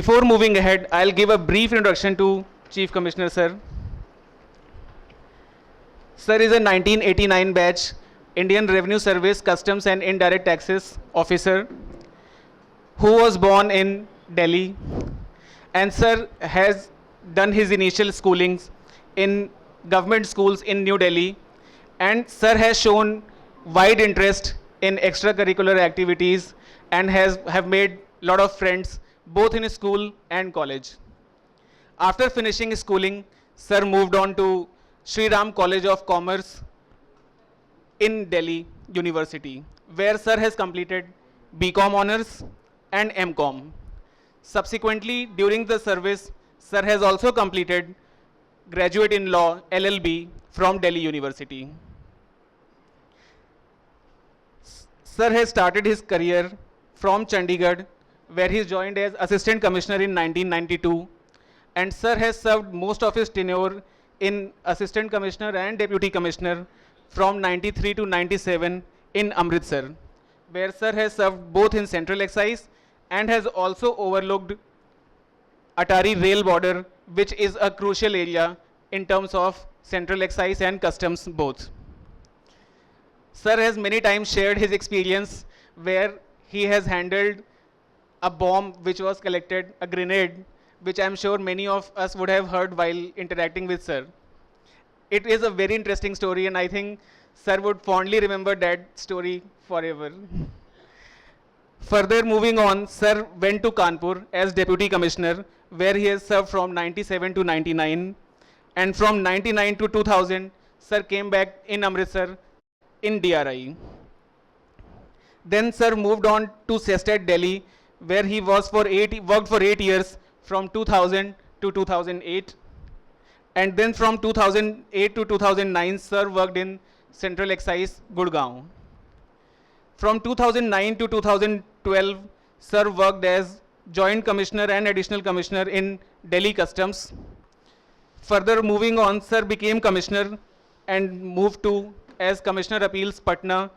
Before moving ahead, I'll give a brief introduction to Chief Commissioner, sir. Sir is a 1989 batch Indian Revenue Service Customs and Indirect Taxes officer who was born in Delhi, and sir has done his initial schoolings in government schools in New Delhi, and sir has shown wide interest in extracurricular activities and have made a lot of friends both in school and college. After finishing schooling, sir moved on to Sri Ram College of Commerce in Delhi University, where sir has completed BCom honors and MCom. Subsequently, during the service, sir has also completed graduate in law LLB from Delhi University. Sir has started his career from Chandigarh, where he joined as Assistant Commissioner in 1992, and sir has served most of his tenure in Assistant Commissioner and Deputy Commissioner from 93 to 97 in Amritsar, where sir has served both in Central Excise and has also overlooked Atari rail border, which is a crucial area in terms of Central Excise and Customs both. Sir has many times shared his experience where he has handled a bomb which was collected, a grenade, which I'm sure many of us would have heard while interacting with sir. It is a very interesting story, and I think sir would fondly remember that story forever. Further moving on, sir went to Kanpur as Deputy Commissioner, where he has served from 97 to 99. And from 99 to 2000, sir came back in Amritsar in DRI. Then sir moved on to Sestat, Delhi, where he was worked for 8 years from 2000 to 2008. And then from 2008 to 2009, sir worked in Central Excise, Gurgaon. From 2009 to 2012, sir worked as Joint Commissioner and Additional Commissioner in Delhi Customs. Further moving on, sir became Commissioner and moved to as Commissioner Appeals Patna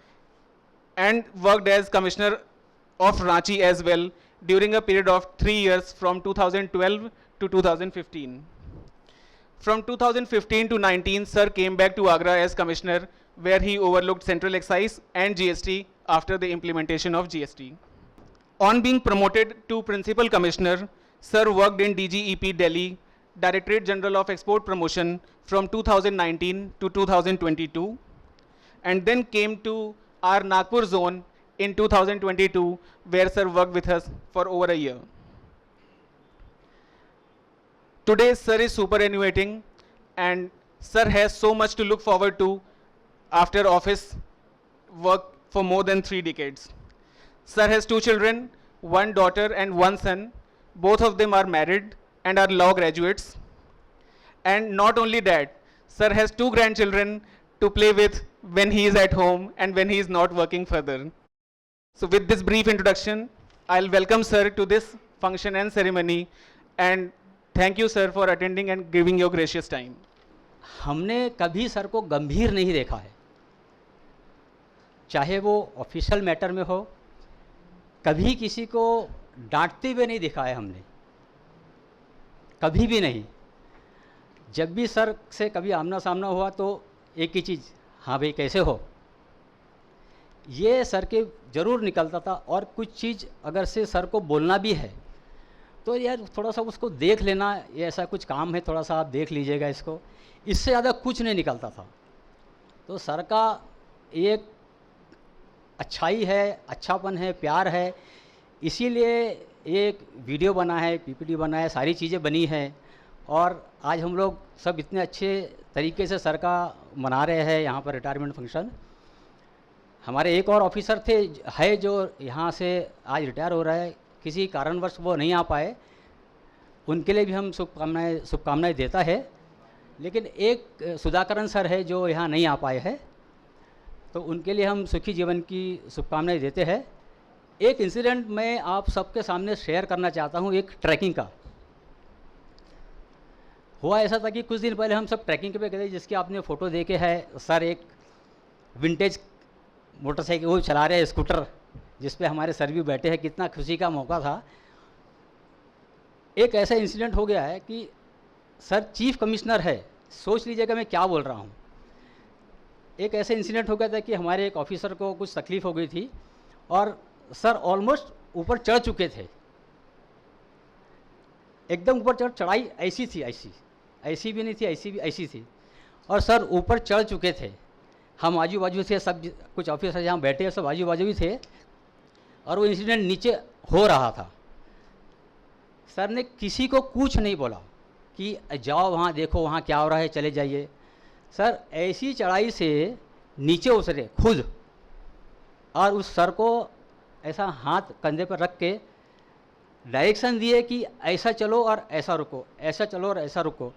and worked as Commissioner of Ranchi as well during a period of 3 years from 2012 to 2015. From 2015 to 19, sir came back to Agra as Commissioner, where he overlooked Central Excise and GST after the implementation of GST. On being promoted to Principal Commissioner, sir worked in DGEP Delhi, Directorate General of Export Promotion from 2019 to 2022, and then came to our Nagpur zone in 2022, where sir worked with us for over a year. Today, sir is superannuating, and sir has so much to look forward to after office work for more than 3 decades. Sir has 2 children, 1 daughter and 1 son. Both of them are married and are law graduates. And not only that, sir has 2 grandchildren to play with when he is at home and when he is not working further. So with this brief introduction, I'll welcome sir to this function and ceremony, and thank you sir for attending and giving your gracious time. हमने कभी sir को गंभीर नहीं देखा है, चाहे वो official matter में हो, कभी किसी को डांटते हुए नहीं देखा है हमने, कभी भी नहीं। जब भी सर से कभी आमना सामना हुआ तो एक ही चीज़, हाँ भाई कैसे हो, ये सर के ज़रूर निकलता था। और कुछ चीज़ अगर से सर को बोलना भी है तो यार थोड़ा सा उसको देख लेना, ये ऐसा कुछ काम है, थोड़ा सा आप देख लीजिएगा इसको, इससे ज़्यादा कुछ नहीं निकलता था। तो सर का एक अच्छाई है, अच्छापन है, प्यार है, इसीलिए एक वीडियो बना है, पीपीटी बना है, सारी चीज़ें बनी हैं, और आज हम लोग सब इतने अच्छे तरीके से सर का मना रहे हैं यहाँ पर रिटायरमेंट फंक्शन। हमारे एक और ऑफिसर थे है जो यहाँ से आज रिटायर हो रहा है, किसी कारणवश वो नहीं आ पाए, उनके लिए भी हम शुभकामनाएं देता है। लेकिन एक सुधाकरण सर है जो यहाँ नहीं आ पाए हैं, तो उनके लिए हम सुखी जीवन की शुभकामनाएं देते हैं। एक इंसिडेंट मैं आप सबके सामने शेयर करना चाहता हूँ, एक ट्रैकिंग का। हुआ ऐसा था कि कुछ दिन पहले हम सब ट्रैकिंग पे गए, जिसकी आपने फ़ोटो देखे है। सर एक विंटेज मोटरसाइकिल वो चला रहे हैं, स्कूटर, जिस पे हमारे सर भी बैठे हैं। कितना खुशी का मौका था। एक ऐसा इंसिडेंट हो गया है कि सर चीफ कमिश्नर है, सोच लीजिएगा मैं क्या बोल रहा हूँ। एक ऐसा इंसिडेंट हो गया था कि हमारे एक ऑफिसर को कुछ तकलीफ हो गई थी और सर ऑलमोस्ट ऊपर चढ़ चुके थे, एकदम ऊपर चढ़ाई ऐसी थी, ऐसी भी नहीं थी, ऐसी भी ऐसी थी, और सर ऊपर चढ़ चुके थे। हम आजू बाजू थे, सब कुछ ऑफिसर जहाँ बैठे सब आजू बाजू भी थे, और वो इंसिडेंट नीचे हो रहा था। सर ने किसी को कुछ नहीं बोला कि जाओ वहाँ देखो वहाँ क्या हो रहा है, चले जाइए। सर ऐसी चढ़ाई से नीचे उतरे खुद, और उस सर को ऐसा हाथ कंधे पर रख के डायरेक्शन दिए कि ऐसा चलो और ऐसा रुको, ऐसा चलो और ऐसा रुको।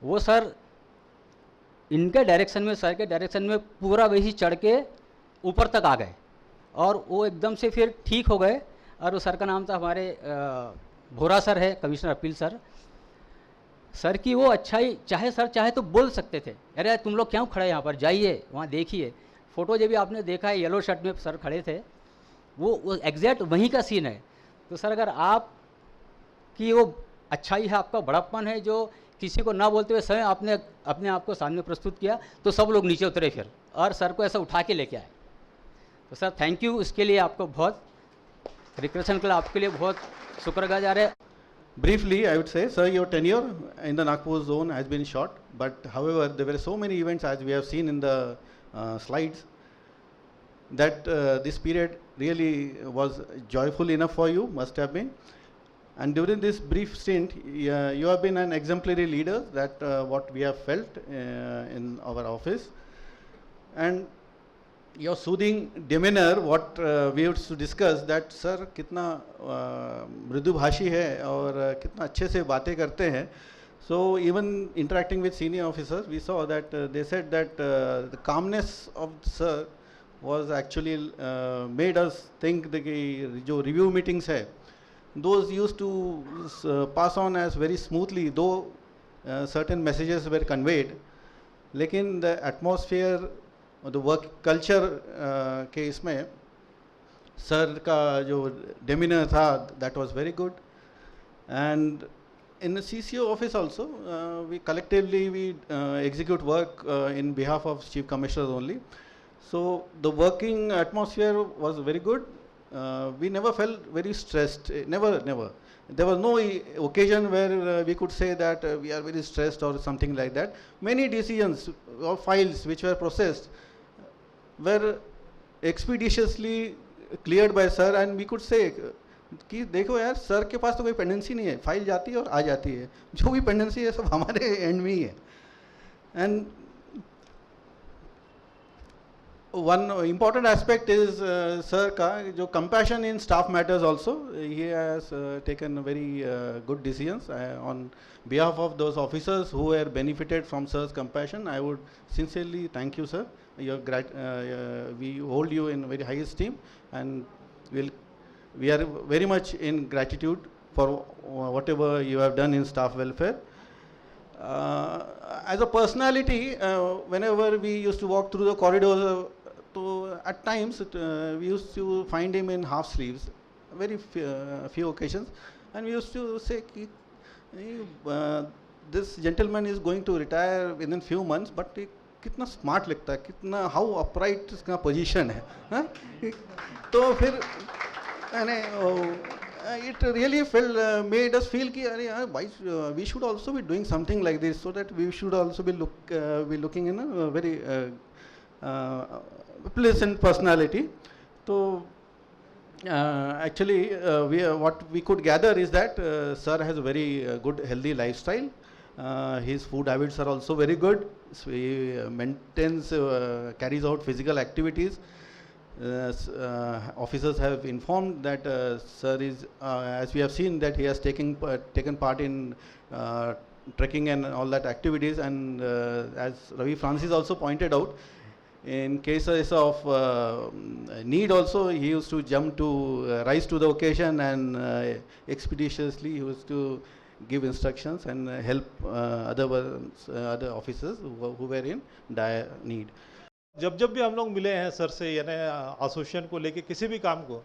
वो सर इनके डायरेक्शन में, सर के डायरेक्शन में पूरा वही चढ़ के ऊपर तक आ गए, और वो एकदम से फिर ठीक हो गए। और वो सर का नाम था हमारे भोरा सर है, कमिश्नर अपील सर। सर की वो अच्छाई, चाहे सर चाहे तो बोल सकते थे, अरे तुम लोग क्यों खड़े यहाँ पर, जाइए वहाँ देखिए। फ़ोटो जब भी आपने देखा है, येलो शर्ट में सर खड़े थे, वो एग्जैक्ट वहीं का सीन है। तो सर अगर आप की वो अच्छाई है, आपका बड़प्पन है, जो किसी को ना बोलते हुए स्वयं आपने अपने आप को सामने प्रस्तुत किया, तो सब लोग नीचे उतरे फिर, और सर को ऐसा उठा के लेके आए। तो सर थैंक यू, इसके लिए आपको बहुत रिक्वेशन के लिए आपके लिए बहुत शुक्रगुजार है। Briefly, I would say, sir, your tenure in the Nagpur zone has been short, but however, there were so many events, as we have seen in the slides, that this period really was joyful enough for you, must have been. And during this brief stint, you have been an exemplary leader, that what we have felt in our office. And your soothing demeanor, what we used to discuss, that sir कितना मृदुभाषी है और कितना अच्छे से बातें करते हैं. So even interacting with senior officers, we saw that they said that the calmness of sir was actually made us think that जो review meetings है, those used to pass on as very smoothly, though certain messages were conveyed. लेकिन the atmosphere, the work culture के इसमें sir का जो demeanour था, that was very good. And in CCO office also we collectively we execute work in behalf of chief commissioner only. So the working atmosphere was very good. We never felt very stressed, never. There was no occasion where we could say that we are very stressed or something like that. Many decisions or files which were processed were expeditiously cleared by sir, and we could say कि देखो यार, sir के पास तो कोई pendency नहीं है, file जाती है और आ जाती है, जो भी पेंडेंसी है सब हमारे एंड में ही है. And one important aspect is sir ka jo compassion in staff matters also. He has taken very good decisions on behalf of those officers who were benefited from sir's compassion. I would sincerely thank you, sir. We hold you in very high esteem, and we are very much in gratitude for whatever you have done in staff welfare. As a personality, whenever we used to walk through the corridors, so at times we used to find him in half sleeves, very few occasions, and we used to say, this gentleman is going to retire within few months, but कितना smart लगता है, कितना how upright इसका position है, हाँ? तो फिर it really made us feel कि अरे we should also be doing something like this, so that we should also be looking in a very pleasant personality. So actually what we could gather is that sir has a very good healthy lifestyle. His food habits are also very good. So he maintains, carries out physical activities. Officers have informed that sir is, as we have seen, that he has taken part in trekking and all that activities. And as Ravi Francis also pointed out, in cases of need also, he used to jump to rise to the occasion, and expeditiously he used to give instructions and help other officers who were in dire need. जब भी हम लोग मिले हैं sir से, यानी association को लेके किसी भी काम को,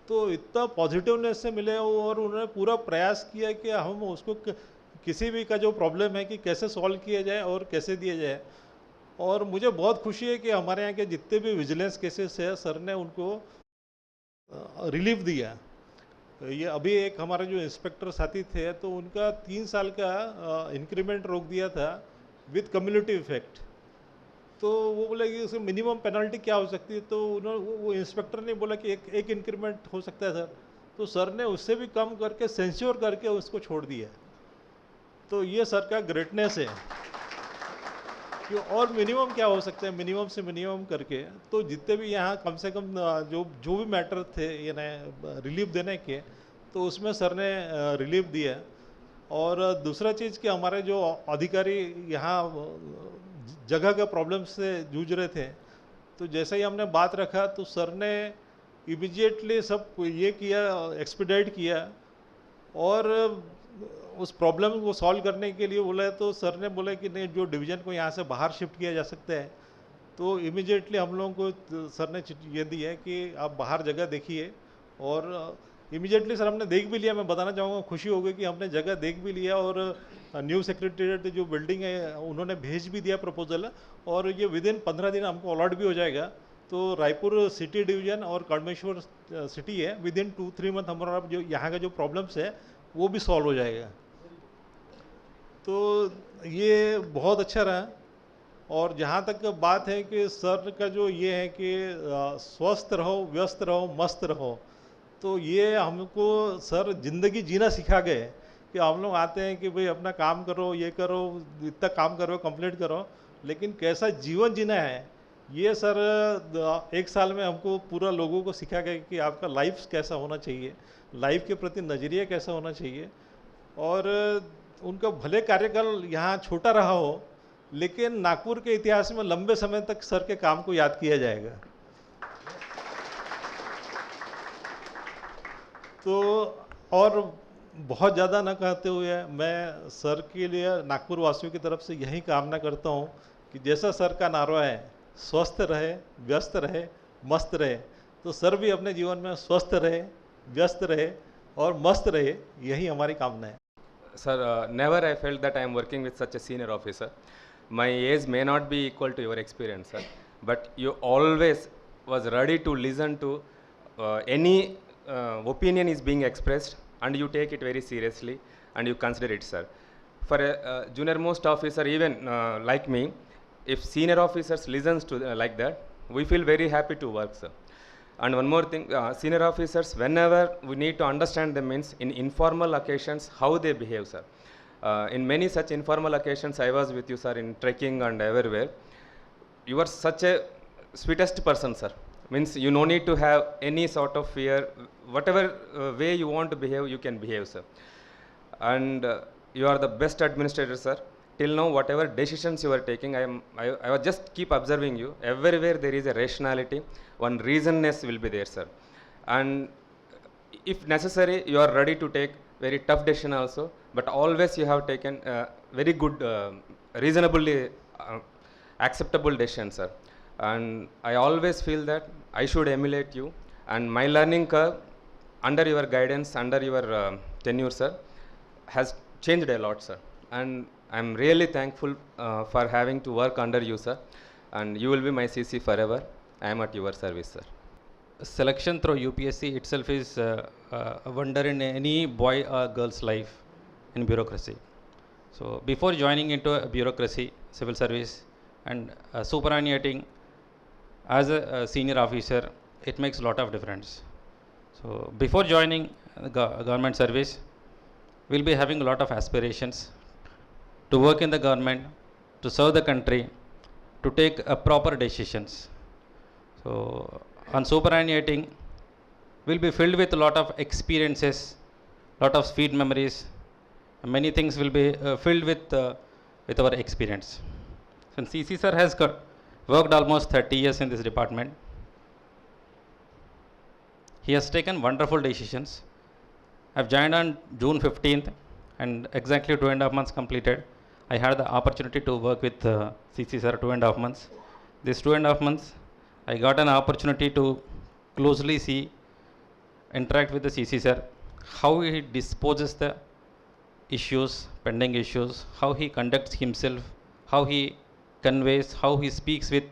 तो इतना पॉजिटिवनेस से मिले और उन्होंने पूरा प्रयास किया कि हम उसको किसी भी का जो प्रॉब्लम है कि कैसे सॉल्व किया जाए और कैसे दिया जाए। और मुझे बहुत खुशी है कि हमारे यहाँ के जितने भी विजिलेंस केसेस है सर ने उनको रिलीफ दिया। ये अभी एक हमारे जो इंस्पेक्टर साथी थे तो उनका 3 साल का इंक्रीमेंट रोक दिया था विद कम्युलेटिव इफेक्ट। तो वो बोले कि उसमें मिनिमम पेनल्टी क्या हो सकती है, तो उन्होंने वो इंस्पेक्टर ने बोला कि एक इंक्रीमेंट हो सकता है सर, तो सर ने उससे भी कम करके सेंश्योर करके उसको छोड़ दिया। तो ये सर का ग्रेटनेस है कि और मिनिमम क्या हो सकता है, मिनिमम से मिनिमम करके। तो जितने भी यहाँ कम से कम जो भी मैटर थे ये नए रिलीफ देने के, तो उसमें सर ने रिलीफ दिया। और दूसरा चीज़ कि हमारे जो अधिकारी यहाँ जगह के प्रॉब्लम से जूझ रहे थे, तो जैसे ही हमने बात रखा तो सर ने इमीडिएटली सब ये किया, एक्सपीडाइट किया और उस प्रॉब्लम को सॉल्व करने के लिए बोला। तो सर ने बोला कि नहीं, जो डिवीज़न को यहाँ से बाहर शिफ्ट किया जा सकता है। तो इमीडिएटली हम लोगों को सर ने ये दी है कि आप बाहर जगह देखिए। और इमीडिएटली सर हमने देख भी लिया। मैं बताना चाहूँगा, खुशी हो गई कि हमने जगह देख भी लिया और न्यू सेक्रेटेरिएट जो बिल्डिंग है उन्होंने भेज भी दिया प्रपोजल, और ये विदिन 15 दिन हमको अलॉट भी हो जाएगा। तो रायपुर सिटी डिवीज़न और कड़मेश्वर सिटी है, विदिन 2-3 मंथ हमारा जो यहाँ का जो प्रॉब्लम्स है वो भी सॉल्व हो जाएगा। तो ये बहुत अच्छा रहा। और जहाँ तक बात है कि सर का जो ये है कि स्वस्थ रहो, व्यस्त रहो, मस्त रहो, तो ये हमको सर ज़िंदगी जीना सिखा गए कि हम लोग आते हैं कि भाई अपना काम करो, ये करो, इतना काम करो, कंप्लीट करो, लेकिन कैसा जीवन जीना है ये सर 1 साल में हमको पूरा लोगों को सिखा गया कि आपका लाइफ कैसा होना चाहिए, लाइफ के प्रति नज़रिया कैसा होना चाहिए। और उनका भले कार्यकाल यहाँ छोटा रहा हो, लेकिन नागपुर के इतिहास में लंबे समय तक सर के काम को याद किया जाएगा। तो और बहुत ज़्यादा ना कहते हुए मैं सर के लिए नागपुर वासियों की तरफ से यही कामना करता हूँ कि जैसा सर का नारा है, स्वस्थ रहे, व्यस्त रहे, मस्त रहे, तो सर भी अपने जीवन में स्वस्थ रहे, व्यस्त रहे और मस्त रहे, यही हमारी कामना है। Sir, never I felt that I am working with such a senior officer. My age may not be equal to your experience, sir, but you always was ready to listen to any opinion is being expressed, and you take it very seriously and you consider it, sir. For a junior most officer, even like me, if senior officers listens to like that, we feel very happy to work, sir. And one more thing, senior officers, whenever we need to understand them means in informal occasions, how they behave, sir. In many such informal occasions, I was with you, sir, in trekking and everywhere. You are such a sweetest person, sir. Means you no need to have any sort of fear. Whatever way you want to behave, you can behave, sir. And you are the best administrator, sir. Till now, whatever decisions you are taking, I was just keep observing you. Everywhere there is a rationality, one reasonness will be there, sir. And if necessary, you are ready to take very tough decision also, but always you have taken very good, reasonably acceptable decision, sir. And I always feel that I should emulate you, and my learning curve under your guidance, under your tenure, sir, has changed a lot, sir. And I'm really thankful for having to work under you, sir. And you will be my CC forever. I am at your service, sir. Selection through UPSC itself is a wonder in any boy or girl's life in bureaucracy. So before joining into a bureaucracy, civil service, and superannuating as a senior officer, it makes a lot of difference. So before joining government service, we'll be having a lot of aspirations to work in the government, to serve the country, to take proper decisions. So on superannuating, we'll be filled with a lot of experiences, lot of sweet memories. Many things will be filled with our experience. Since CC sir has worked almost 30 years in this department, he has taken wonderful decisions. I've joined on June 15th, and exactly 2.5 months completed. I had the opportunity to work with CC sir 2.5 months. This 2.5 months, I got an opportunity to closely see interact with the CC sir, how he disposes the issues, pending issues, how he conducts himself, how he conveys, how he speaks with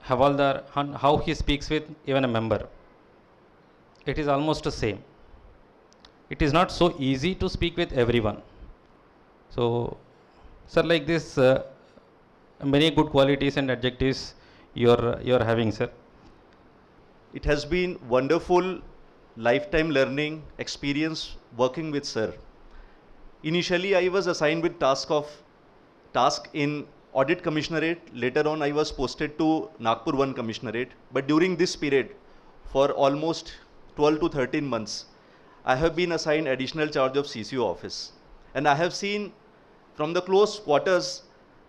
Havaldar, and how he speaks with even a member. It is almost the same. It is not so easy to speak with everyone. So, sir, like this, many good qualities and adjectives you're having, sir. It has been wonderful lifetime learning experience working with sir. Initially, I was assigned with task in Audit Commissionerate. Later on, I was posted to Nagpur 1 Commissionerate. But during this period, for almost 12 to 13 months, I have been assigned additional charge of CCO office. And I have seen from the close quarters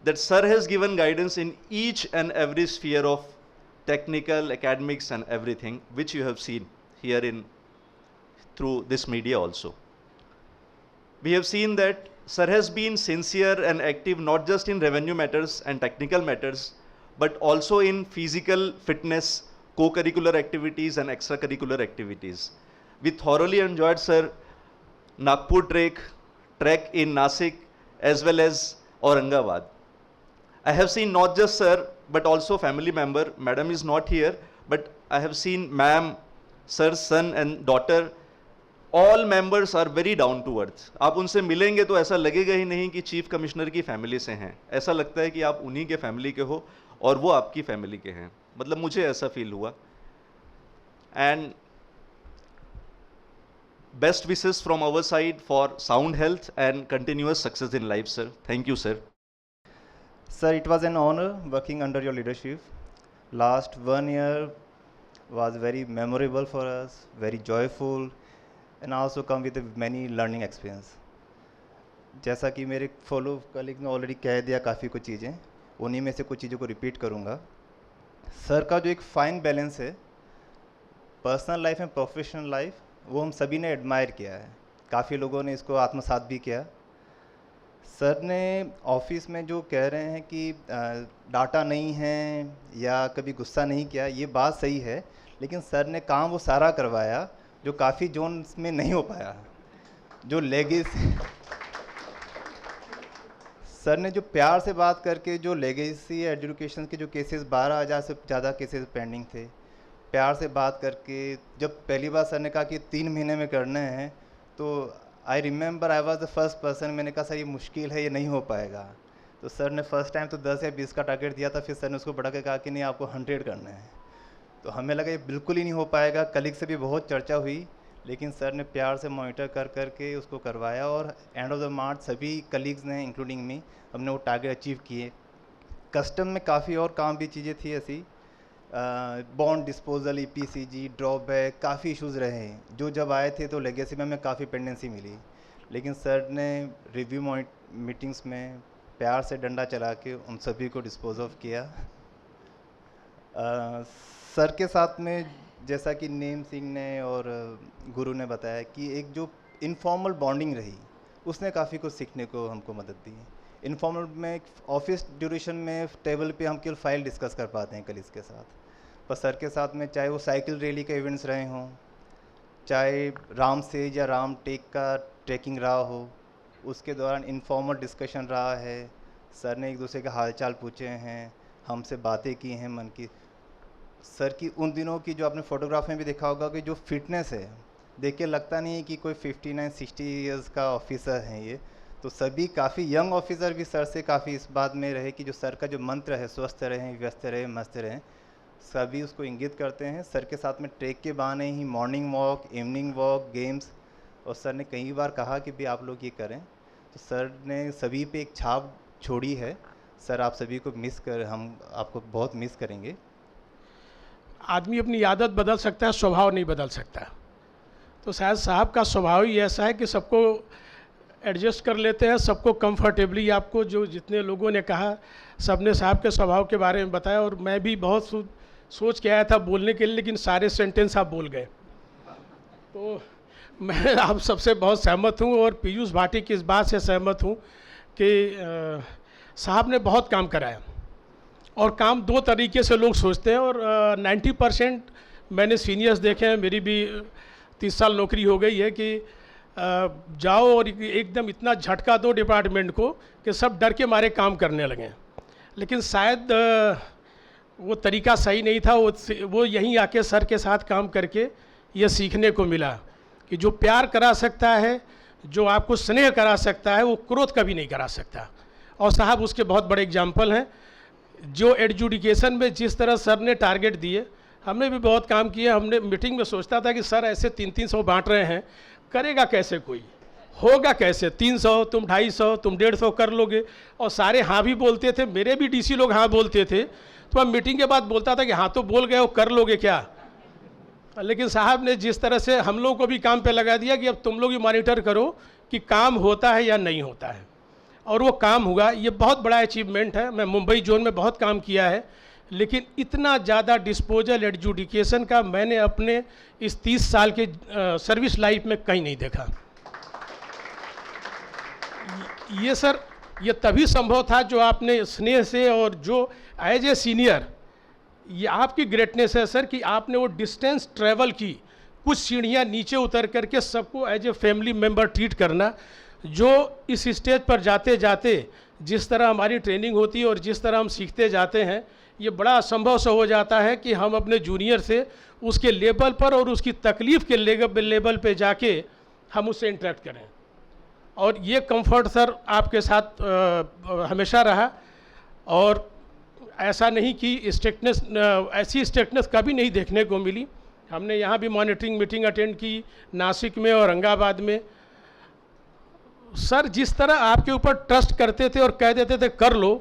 that sir has given guidance in each and every sphere of technical, academics and everything, which you have seen here through this media also. We have seen that sir has been sincere and active not just in revenue matters and technical matters, but also in physical fitness, co-curricular activities and extracurricular activities. We thoroughly enjoyed sir Nagpur trek in Nasik as well as Aurangabad. I have seen not just sir, but also family member. Madam is not here, but I have seen ma'am, sir's son and daughter. All members are very down to earth. आप उनसे मिलेंगे तो ऐसा लगेगा ही नहीं कि chief commissioner की family से हैं. ऐसा लगता है कि आप उन्हीं के फैमिली के हो और वो आपकी फैमिली के हैं. मतलब मुझे ऐसा फील हुआ. And best wishes from our side for sound health and continuous success in life, sir. Thank you, sir. Sir, it was an honor working under your leadership. Last 1 year was very memorable for us, very joyful, and also come with many learning experience. जैसा कि मेरे follow colleague ने already कह दिया काफ़ी कुछ चीज़ें, उन्हीं में से कुछ चीज़ों को रिपीट करूँगा. सर का जो एक फाइन बैलेंस है personal life and professional life, वो हम सभी ने एडमायर किया है. काफ़ी लोगों ने इसको आत्मसात भी किया. सर ने ऑफिस में जो कह रहे हैं कि डाटा नहीं है या कभी गुस्सा नहीं किया, ये बात सही है, लेकिन सर ने काम वो सारा करवाया जो काफ़ी जोन्स में नहीं हो पाया. जो लेगेसी सर ने जो प्यार से बात करके जो लेगेसी एजुकेशन के जो केसेस 12,000 से ज़्यादा केसेस पेंडिंग थे, प्यार से बात करके जब पहली बार सर ने कहा कि 3 महीने में करने हैं, तो I remember I was the first person. मैंने कहा सर ये मुश्किल है, ये नहीं हो पाएगा. तो सर ने फर्स्ट टाइम तो 10 या 20 का टारगेट दिया था. फिर सर ने उसको बढ़ा के कहा कि नहीं आपको 100 करना है. तो हमें लगा ये बिल्कुल ही नहीं हो पाएगा. कलीग से भी बहुत चर्चा हुई, लेकिन सर ने प्यार से मॉनिटर कर के उसको करवाया और एंड ऑफ द मार्च सभी कलीग्स ने इंक्लूडिंग मी हमने वो टारगेट अचीव किए. कस्टम में काफ़ी और काम भी चीज़ें थी ऐसी, बॉन्ड डिस्पोजल, EPCG, ड्रॉबैक, काफ़ी इश्यूज़ रहे जो जब आए थे तो लेगेसी में हमें काफ़ी पेंडेंसी मिली. लेकिन सर ने रिव्यू मीटिंग्स में प्यार से डंडा चला के उन सभी को डिस्पोज ऑफ किया. सर के साथ में जैसा कि नेम सिंह ने और गुरु ने बताया कि एक जो इनफॉर्मल बॉन्डिंग रही, उसने काफ़ी कुछ सीखने को हमको मदद दी. इनफॉर्मल में ऑफिस ड्यूरेशन में टेबल पे हम केवल फाइल डिस्कस कर पाते हैं कलीग्स के साथ, पर सर के साथ में चाहे वो साइकिल रैली के इवेंट्स रहे हों, चाहे राम सेज या राम टेक का ट्रैकिंग रहा हो, उसके दौरान इनफॉर्मल डिस्कशन रहा है. सर ने एक दूसरे के हालचाल पूछे हैं, हमसे बातें की हैं मन की. सर की उन दिनों की जो आपने फ़ोटोग्राफ में भी देखा होगा कि जो फिटनेस है, देख के लगता नहीं है कि कोई 59-60 ईयर्स का ऑफिसर हैं ये. तो सभी काफ़ी यंग ऑफिसर भी सर से काफ़ी इस बात में रहे कि जो सर का जो मंत्र है, स्वस्थ रहें, व्यस्त रहें, मस्त रहें, सभी उसको इंगित करते हैं. सर के साथ में ट्रेक के बहाने ही morning walk, evening walk, games, और सर ने कई बार कहा कि भी आप लोग ये करें. तो सर ने सभी पे एक छाप छोड़ी है. सर आप सभी को हम आपको बहुत मिस करेंगे. आदमी अपनी आदत बदल सकता है, स्वभाव नहीं बदल सकता. तो शायद साहब का स्वभाव ही ऐसा है कि सबको एडजस्ट कर लेते हैं, सबको कंफर्टेबली. आपको जो जितने लोगों ने कहा, सबने साहब के स्वभाव के बारे में बताया, और मैं भी बहुत सोच के आया था बोलने के लिए, लेकिन सारे सेंटेंस आप बोल गए. तो मैं आप सबसे बहुत सहमत हूँ, और पीयूष भाटी की इस बात से सहमत हूँ कि साहब ने बहुत काम कराया. और काम 2 तरीके से लोग सोचते हैं, और 90% मैंने सीनियर्स देखे हैं, मेरी भी 30 साल नौकरी हो गई है, कि जाओ और एकदम इतना झटका दो डिपार्टमेंट को कि सब डर के मारे काम करने लगें। लेकिन शायद वो तरीका सही नहीं था। वो यहीं आके सर के साथ काम करके ये सीखने को मिला कि जो प्यार करा सकता है, जो आपको स्नेह करा सकता है, वो क्रोध कभी नहीं करा सकता। और साहब उसके बहुत बड़े एग्जाम्पल हैं। जो एजुकेशन में जिस तरह सर ने टारगेट दिए, हमने भी बहुत काम किया। हमने मीटिंग में सोचता था कि सर ऐसे 300 बांट रहे हैं, करेगा कैसे कोई, होगा कैसे, 300 तुम 250 तुम 150 कर लोगे। और सारे हाँ भी बोलते थे, मेरे भी डीसी लोग हाँ बोलते थे। तो मैं मीटिंग के बाद बोलता था कि हाँ तो बोल गए हो, कर लोगे क्या। लेकिन साहब ने जिस तरह से हम लोगों को भी काम पे लगा दिया कि अब तुम लोग ही मॉनिटर करो कि काम होता है या नहीं होता है, और वो काम हुआ। ये बहुत बड़ा अचीवमेंट है। मैं मुंबई जोन में बहुत काम किया है, लेकिन इतना ज़्यादा डिस्पोजल एजुकेशन का मैंने अपने इस 30 साल के सर्विस लाइफ में कहीं नहीं देखा। ये सर, ये तभी संभव था जो आपने स्नेह से, और जो एज ए सीनियर, ये आपकी ग्रेटनेस है सर कि आपने वो डिस्टेंस ट्रैवल की, कुछ सीढ़ियाँ नीचे उतर करके सबको as a family member treat करना। जो इस स्टेज पर जाते जाते जिस तरह हमारी ट्रेनिंग होती है और जिस तरह हम सीखते जाते हैं, ये बड़ा असंभव सा हो जाता है कि हम अपने जूनियर से उसके लेवल पर और उसकी तकलीफ़ के लेवल पे जाके हम उससे इंटरेक्ट करें। और ये कंफर्ट सर आपके साथ हमेशा रहा। और ऐसा नहीं कि स्ट्रिक्टनेस, ऐसी स्ट्रिक्टनेस कभी नहीं देखने को मिली। हमने यहाँ भी मॉनिटरिंग मीटिंग अटेंड की, नासिक में और औरंगाबाद में। सर जिस तरह आपके ऊपर ट्रस्ट करते थे और कह देते थे कर लो,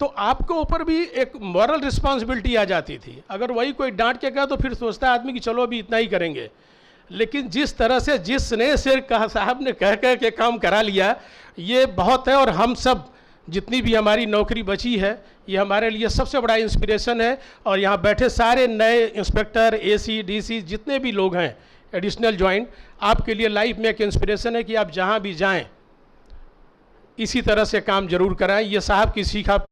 तो आपके ऊपर भी एक मॉरल रिस्पॉन्सिबिलिटी आ जाती थी। अगर वही कोई डांट के कहा तो फिर सोचता है आदमी कि चलो अभी इतना ही करेंगे। लेकिन जिस तरह से, जिस स्नेह से कहा साहब ने कह के काम करा लिया, ये बहुत है। और हम सब जितनी भी हमारी नौकरी बची है, ये हमारे लिए सबसे बड़ा इंस्पिरेशन है। और यहाँ बैठे सारे नए इंस्पेक्टर, एसी, डीसी जितने भी लोग हैं एडिशनल जॉइंट, आपके लिए लाइफ में एक इंस्पिरेशन है कि आप जहाँ भी जाएं इसी तरह से काम जरूर कराएं। ये साहब की सीख आप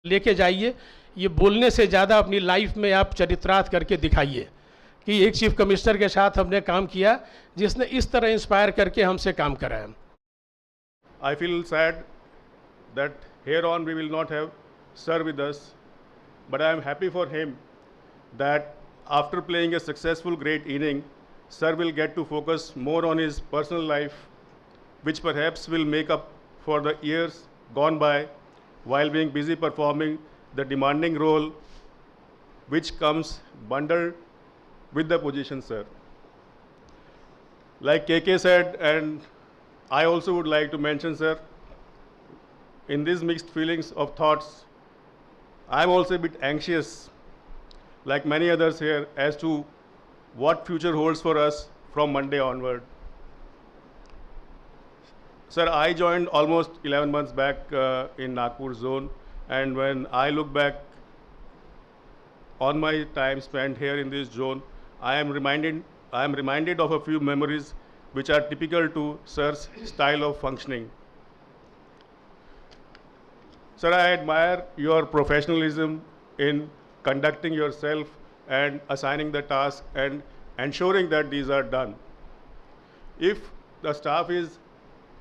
लेके जाइए। ये बोलने से ज़्यादा अपनी लाइफ में आप चरित्रार्थ करके दिखाइए कि एक चीफ कमिश्नर के साथ हमने काम किया जिसने इस तरह इंस्पायर करके हमसे काम कराया। I feel sad that here on we will not have Sir with us, but I am happy for him that after playing a successful great inning, Sir will get to focus more on his personal life, which perhaps will make up for the years gone by while being busy performing the demanding role which comes bundled with the position, sir. Like KK said, and I also would like to mention, sir, in these mixed feelings of thoughts, I'm also a bit anxious, like many others here, as to what future holds for us from Monday onward. Sir, I joined almost 11 months back in Nagpur zone, and when I look back on my time spent here in this zone, I am reminded of a few memories which are typical to Sir's style of functioning. Sir, I admire your professionalism in conducting yourself and assigning the task and ensuring that these are done. If the staff is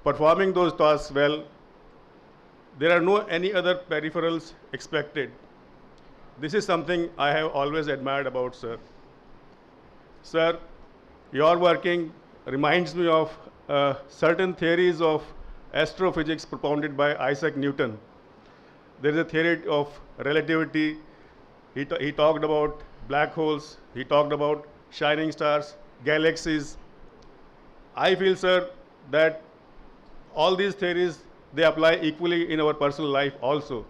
performing those tasks well, there are no any other peripherals expected. This is something I have always admired about, sir. Sir, your working reminds me of certain theories of astrophysics propounded by Isaac Newton. There is a theory of relativity. He talked about black holes. He talked about shining stars, galaxies. I feel, sir, that all these theories, they apply equally in our personal life also.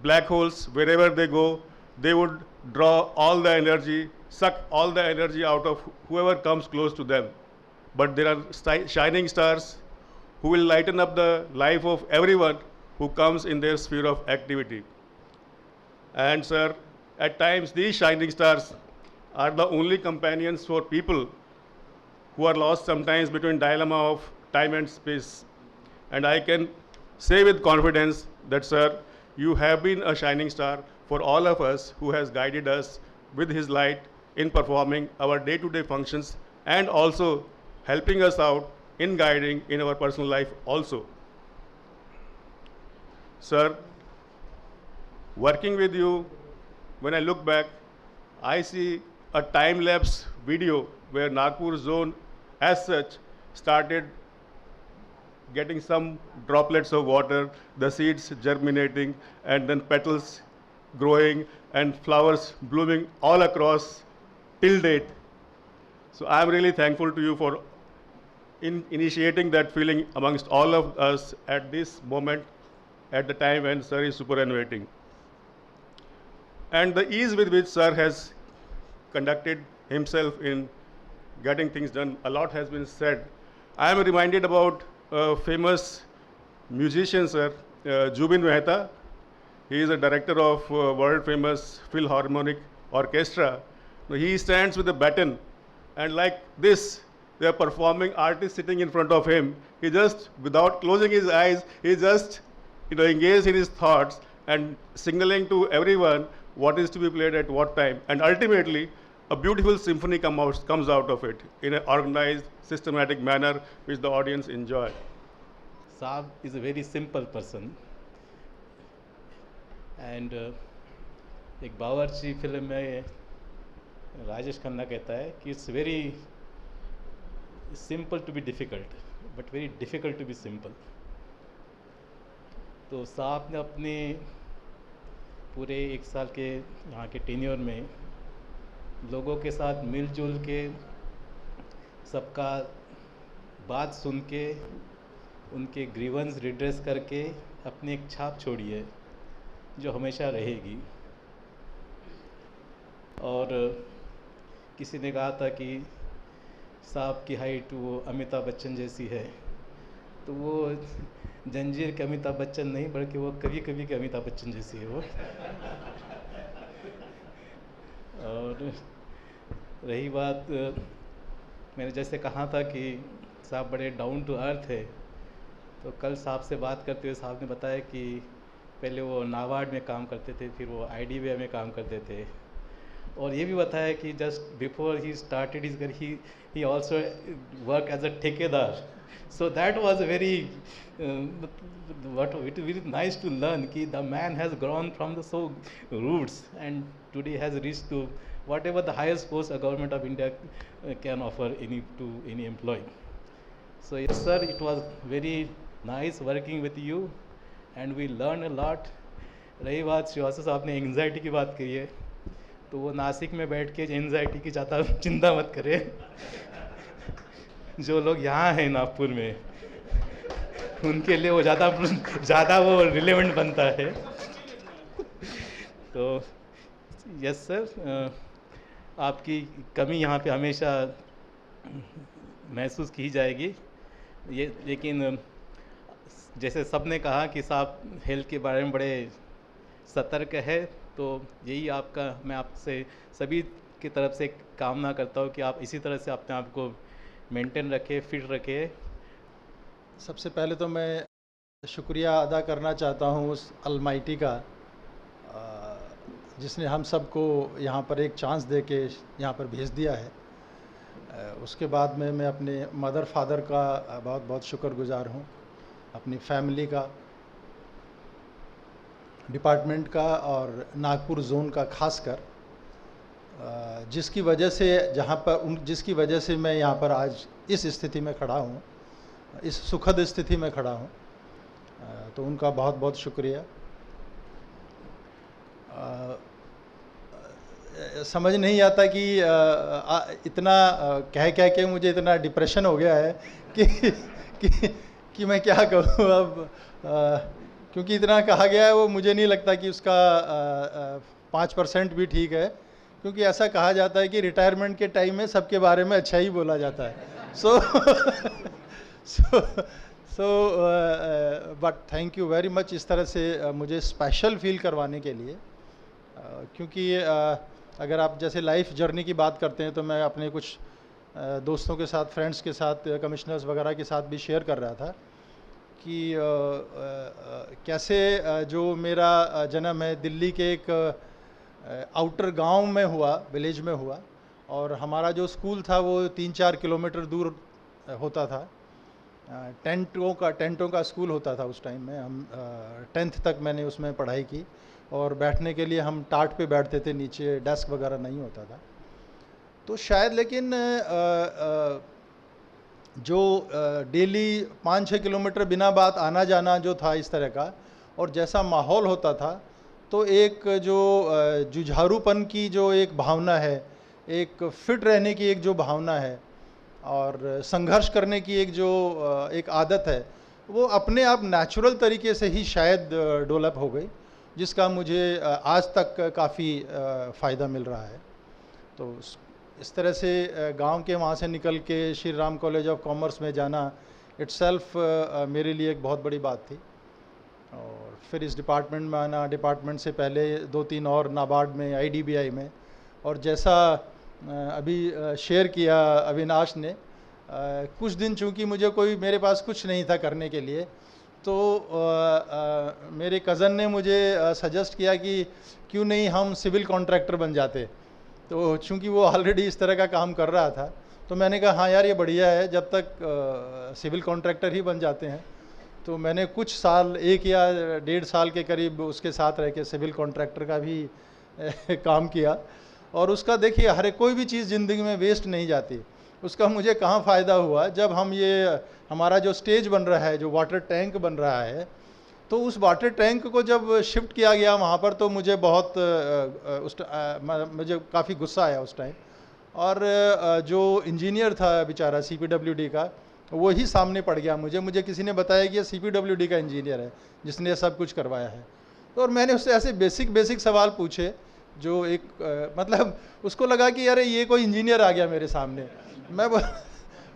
Black holes, wherever they go, they would draw all the energy, suck all the energy out of whoever comes close to them. But there are shining stars who will lighten up the life of everyone who comes in their sphere of activity. And sir, at times these shining stars are the only companions for people who are lost sometimes between dilemma of time and space. And I can say with confidence that, sir, you have been a shining star for all of us who has guided us with his light in performing our day-to-day functions and also helping us out in guiding in our personal life also. Sir, working with you, when I look back, I see a time-lapse video where Nagpur zone as such started getting some droplets of water, the seeds germinating, and then petals growing and flowers blooming all across till date. So I'm really thankful to you for initiating that feeling amongst all of us at this moment, at the time when Sir is superannuating. And the ease with which Sir has conducted himself in getting things done, a lot has been said. I am reminded about a famous musician, Sir, Jubin Mehta. He is a director of world famous Philharmonic Orchestra. He stands with a baton, and like this, they are performing artists sitting in front of him. He just, without closing his eyes, he just engaged in his thoughts and signaling to everyone what is to be played at what time. And ultimately, a beautiful symphony comes out of it in an organized, systematic manner which the audience enjoy. Saab is a very simple person. And एक बावर्ची film में राजेश खन्ना कहता है कि it's very simple to be difficult but very difficult to be simple. तो साहब ने अपने पूरे 1 साल के यहाँ के टेन्योर में लोगों के साथ मिलजुल के सबका बात सुन के उनके ग्रीवेंस रिड्रेस करके अपनी एक छाप छोड़ी है जो हमेशा रहेगी. और किसी ने कहा था कि साहब की हाइट वो अमिताभ बच्चन जैसी है, तो वो जंजीर के अमिताभ बच्चन नहीं बल्कि वो कभी कभी के अमिताभ बच्चन जैसी है वो. और रही बात, मैंने जैसे कहा था कि साहब बड़े डाउन टू अर्थ है, तो कल साहब से बात करते हुए साहब ने बताया कि पहले वो नाबार्ड में काम करते थे, फिर वो IDBI में काम करते थे. और ये भी बताया कि just before he started his career he also work as a ठेकेदार. So that was a very, it is very nice to learn that the man has grown from the so roots and today has reached to whatever the highest post a government of India can offer to any employee. So yes sir, it was very nice working with you and we learned a lot. रही बात श्रीवास्तव साहब ने anxiety की बात कही है, तो वो नासिक में बैठ के एंग्जाइटी की ज़्यादा चिंता मत करें. जो लोग यहाँ हैं नागपुर में उनके लिए वो ज़्यादा वो रिलेवेंट बनता है. तो यस सर, आपकी कमी यहाँ पे हमेशा महसूस की जाएगी. ये लेकिन जैसे सब ने कहा कि साहब हेल्थ के बारे में बड़े सतर्क है, तो यही आपका मैं आपसे सभी की तरफ से कामना करता हूँ कि आप इसी तरह से अपने आप को मेंटेन रखें, फिट रखें. सबसे पहले तो मैं शुक्रिया अदा करना चाहता हूँ उस अलमाइटी का जिसने हम सबको यहाँ पर एक चांस दे के यहाँ पर भेज दिया है. उसके बाद में मैं अपने मदर फादर का बहुत बहुत शुक्रगुजार हूँ, अपनी फैमिली का, डिपार्टमेंट का और नागपुर जोन का खासकर, जिसकी वजह से मैं यहाँ पर आज इस स्थिति में खड़ा हूँ, इस सुखद स्थिति में खड़ा हूँ. तो उनका बहुत बहुत शुक्रिया. समझ नहीं आता कि इतना कह के मुझे इतना डिप्रेशन हो गया है कि मैं क्या करूँ अब, क्योंकि इतना कहा गया है वो मुझे नहीं लगता कि उसका 5% भी ठीक है, क्योंकि ऐसा कहा जाता है कि रिटायरमेंट के टाइम में सबके बारे में अच्छा ही बोला जाता है. But thank you very much इस तरह से मुझे स्पेशल फील करवाने के लिए. क्योंकि अगर आप जैसे लाइफ जर्नी की बात करते हैं तो मैं अपने कुछ दोस्तों के साथ, फ्रेंड्स के साथ, कमिश्नर्स वगैरह के साथ भी शेयर कर रहा था कि कैसे जो मेरा जन्म है दिल्ली के एक आउटर गांव में हुआ, विलेज में हुआ, और हमारा जो स्कूल था वो 3-4 किलोमीटर दूर होता था। टेंटों का स्कूल होता था उस टाइम में। हम 10th तक मैंने उसमें पढ़ाई की और बैठने के लिए हम टाट पे बैठते थे, नीचे डेस्क वगैरह नहीं होता था। तो शायद लेकिन जो डेली 5-6 किलोमीटर बिना बात आना जाना जो था इस तरह का, और जैसा माहौल होता था, तो एक जो जुझारूपन की जो एक भावना है, एक फिट रहने की एक जो भावना है और संघर्ष करने की एक जो एक आदत है, वो अपने आप नेचुरल तरीके से ही शायद डेवलप हो गई, जिसका मुझे आज तक काफ़ी फ़ायदा मिल रहा है। तो इस तरह से गांव के वहाँ से निकल के Shri Ram college of commerce में जाना इट्सेल्फ मेरे लिए एक बहुत बड़ी बात थी। और फिर इस डिपार्टमेंट में आना, डिपार्टमेंट से पहले 2-3 और नाबार्ड में, IDBI में, और जैसा अभी शेयर किया अविनाश ने, कुछ दिन चूँकि मुझे मेरे पास कुछ नहीं था करने के लिए, तो मेरे कज़न ने मुझे सजेस्ट किया कि क्यों नहीं हम सिविल कॉन्ट्रैक्टर बन जाते। तो चूँकि वो ऑलरेडी इस तरह का काम कर रहा था, तो मैंने कहा हाँ यार ये बढ़िया है, जब तक सिविल कॉन्ट्रैक्टर ही बन जाते हैं। तो मैंने कुछ साल, 1 या 1.5 साल के करीब उसके साथ रह के सिविल कॉन्ट्रैक्टर का भी काम किया। और उसका देखिए, हर कोई भी चीज़ ज़िंदगी में वेस्ट नहीं जाती। उसका मुझे कहाँ फ़ायदा हुआ, जब हम ये हमारा जो स्टेज बन रहा है, जो वाटर टैंक बन रहा है, तो उस वाटर टैंक को जब शिफ्ट किया गया वहाँ पर, तो मुझे बहुत मुझे काफ़ी गुस्सा आया उस टाइम। और जो इंजीनियर था बेचारा CPWD का, वो ही सामने पड़ गया मुझे किसी ने बताया कि ये CPWD का इंजीनियर है जिसने सब कुछ करवाया है। तो और मैंने उससे ऐसे बेसिक सवाल पूछे जो एक मतलब उसको लगा कि यार ये कोई इंजीनियर आ गया मेरे सामने।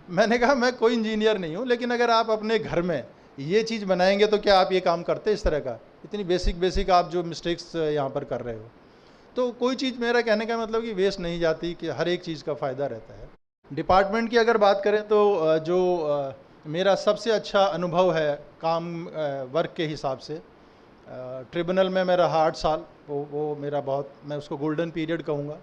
मैंने कहा मैं कोई इंजीनियर नहीं हूँ, लेकिन अगर आप अपने घर में ये चीज़ बनाएंगे तो क्या आप ये काम करते इस तरह का? इतनी बेसिक आप जो मिस्टेक्स यहाँ पर कर रहे हो। तो कोई चीज़, मेरा कहने का मतलब कि वेस्ट नहीं जाती, कि हर एक चीज़ का फ़ायदा रहता है। डिपार्टमेंट की अगर बात करें तो जो मेरा सबसे अच्छा अनुभव है काम वर्क के हिसाब से, ट्रिब्यूनल में मैं रहा 8 साल। वो मेरा बहुत, मैं उसको गोल्डन पीरियड कहूँगा,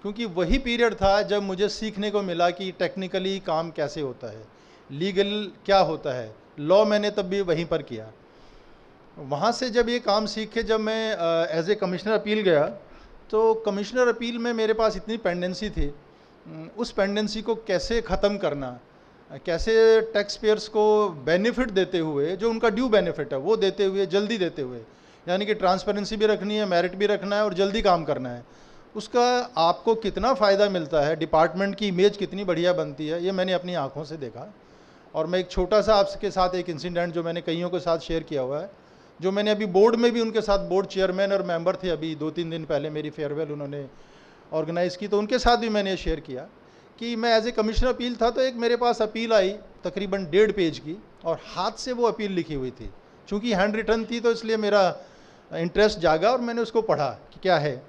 क्योंकि वही पीरियड था जब मुझे सीखने को मिला कि टेक्निकली काम कैसे होता है, लीगल क्या होता है। लॉ मैंने तब भी वहीं पर किया। वहाँ से जब ये काम सीख के जब मैं एज ए कमिश्नर अपील गया, तो कमिश्नर अपील में मेरे पास इतनी पेंडेंसी थी, उस पेंडेंसी को कैसे ख़त्म करना, कैसे टैक्स पेयर्स को बेनिफिट देते हुए, जो उनका ड्यू बेनिफिट है वो देते हुए, जल्दी देते हुए, यानी कि ट्रांसपेरेंसी भी रखनी है, मेरिट भी रखना है और जल्दी काम करना है, उसका आपको कितना फ़ायदा मिलता है, डिपार्टमेंट की इमेज कितनी बढ़िया बनती है, ये मैंने अपनी आँखों से देखा। और मैं एक छोटा सा आपके साथ एक इंसिडेंट जो मैंने कईयों के साथ शेयर किया हुआ है, जो मैंने अभी बोर्ड में भी उनके साथ, बोर्ड चेयरमैन और मेंबर थे, अभी 2-3 दिन पहले मेरी फेयरवेल उन्होंने ऑर्गेनाइज़ की, तो उनके साथ भी मैंने शेयर किया कि मैं एज ए कमिश्नर अपील था, तो एक मेरे पास अपील आई तकरीबन 1.5 पेज की, और हाथ से वो अपील लिखी हुई थी। चूँकि हैंड रिटन थी तो इसलिए मेरा इंटरेस्ट जागा और मैंने उसको पढ़ा कि क्या है।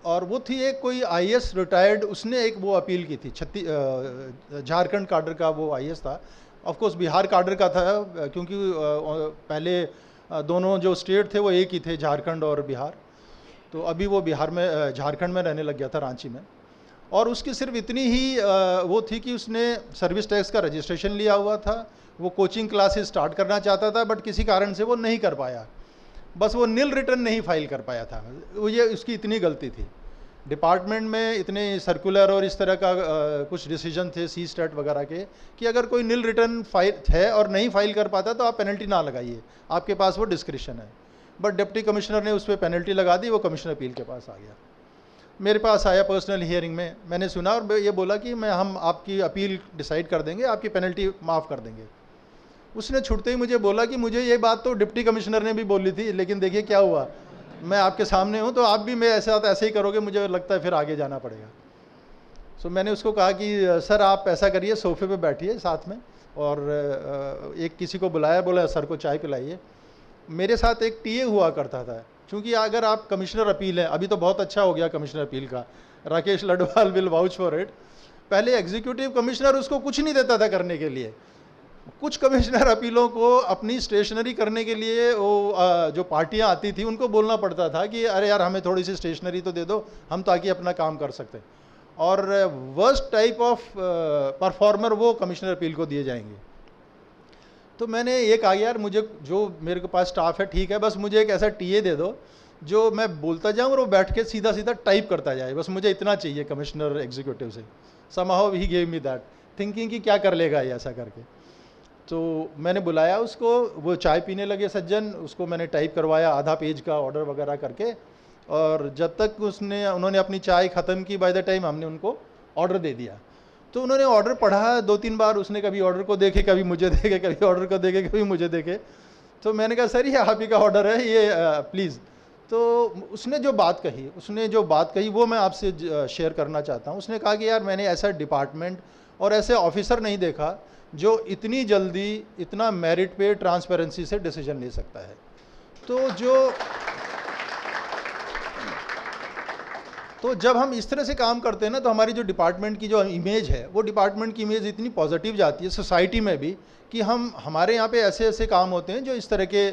और वो थी एक कोई IAS रिटायर्ड, उसने एक वो अपील की थी, झारखंड काडर का वो IAS था। ऑफ कोर्स बिहार काडर का था, क्योंकि पहले दोनों जो स्टेट थे वो एक ही थे, झारखंड और बिहार। तो अभी वो बिहार में, झारखंड में रहने लग गया था, रांची में। और उसकी सिर्फ इतनी ही वो थी कि उसने सर्विस टैक्स का रजिस्ट्रेशन लिया हुआ था, वो कोचिंग क्लासेस स्टार्ट करना चाहता था, बट किसी कारण से वो नहीं कर पाया, बस वो नील रिटर्न नहीं फाइल कर पाया था। ये उसकी इतनी गलती थी। डिपार्टमेंट में इतने सर्कुलर और इस तरह का कुछ डिसीजन थे सी स्टेट वगैरह के, कि अगर कोई नील रिटर्न फाइल है और नहीं फाइल कर पाता तो आप पेनल्टी ना लगाइए, आपके पास वो डिस्क्रिप्शन है। बट डिप्टी कमिश्नर ने उस पर पेनल्टी लगा दी, वो कमिश्नर अपील के पास आ गया। मेरे पास आया पर्सनल हियरिंग में, मैंने सुना और ये बोला कि हम आपकी अपील डिसाइड कर देंगे, आपकी पेनल्टी माफ़ कर देंगे। उसने छुटते ही मुझे बोला कि मुझे ये बात तो डिप्टी कमिश्नर ने भी बोली थी, लेकिन देखिए क्या हुआ, मैं आपके सामने हूँ, तो आप भी मेरे साथ ऐसे ही करोगे, मुझे लगता है फिर आगे जाना पड़ेगा। सो मैंने उसको कहा कि सर आप ऐसा करिए, सोफे पे बैठिए साथ में, और एक किसी को बुलाया, बोला सर को चाय पिलाइए। मेरे साथ एक टीए हुआ करता था, क्योंकि अगर आप कमिश्नर अपील है, अभी तो बहुत अच्छा हो गया कमिश्नर अपील का, Rakesh Ladwal will vouch for it. पहले एग्जीक्यूटिव कमिश्नर उसको कुछ नहीं देता था करने के लिए, कुछ कमिश्नर अपीलों को अपनी स्टेशनरी करने के लिए वो जो पार्टियां आती थी उनको बोलना पड़ता था कि अरे यार हमें थोड़ी सी स्टेशनरी तो दे दो हम ताकि अपना काम कर सकते हैं, और वर्स्ट टाइप ऑफ परफॉर्मर वो कमिश्नर अपील को दिए जाएंगे। तो मैंने ये कहा यार मुझे जो मेरे के पास स्टाफ है ठीक है, बस मुझे एक ऐसा टीए दे दो जो मैं बोलता जाऊँ और वो बैठ के सीधा सीधा टाइप करता जाए, बस मुझे इतना चाहिए कमिश्नर एग्जीक्यूटिव से। Somehow he gave me that, thinking कि क्या कर लेगा ये ऐसा करके। तो मैंने बुलाया उसको, वो चाय पीने लगे सज्जन, उसको मैंने टाइप करवाया आधा पेज का ऑर्डर वगैरह करके, और जब तक उन्होंने अपनी चाय ख़त्म की, बाय द टाइम हमने उनको ऑर्डर दे दिया। तो उन्होंने ऑर्डर पढ़ा 2-3 बार, उसने कभी ऑर्डर को देखे, कभी मुझे देखे, कभी ऑर्डर को देखे, कभी मुझे देखे। तो मैंने कहा सर ये आप ही का ऑर्डर है ये प्लीज़। तो उसने जो बात कही वो मैं आपसे शेयर करना चाहता हूँ। उसने कहा कि यार मैंने ऐसा डिपार्टमेंट और ऐसे ऑफिसर नहीं देखा जो इतनी जल्दी इतना मेरिट पे ट्रांसपेरेंसी से डिसीजन ले सकता है। तो जब हम इस तरह से काम करते हैं ना, तो हमारी जो डिपार्टमेंट की जो इमेज है, वो डिपार्टमेंट की इमेज इतनी पॉजिटिव जाती है सोसाइटी में भी कि हमारे यहाँ पे ऐसे ऐसे काम होते हैं जो इस तरह के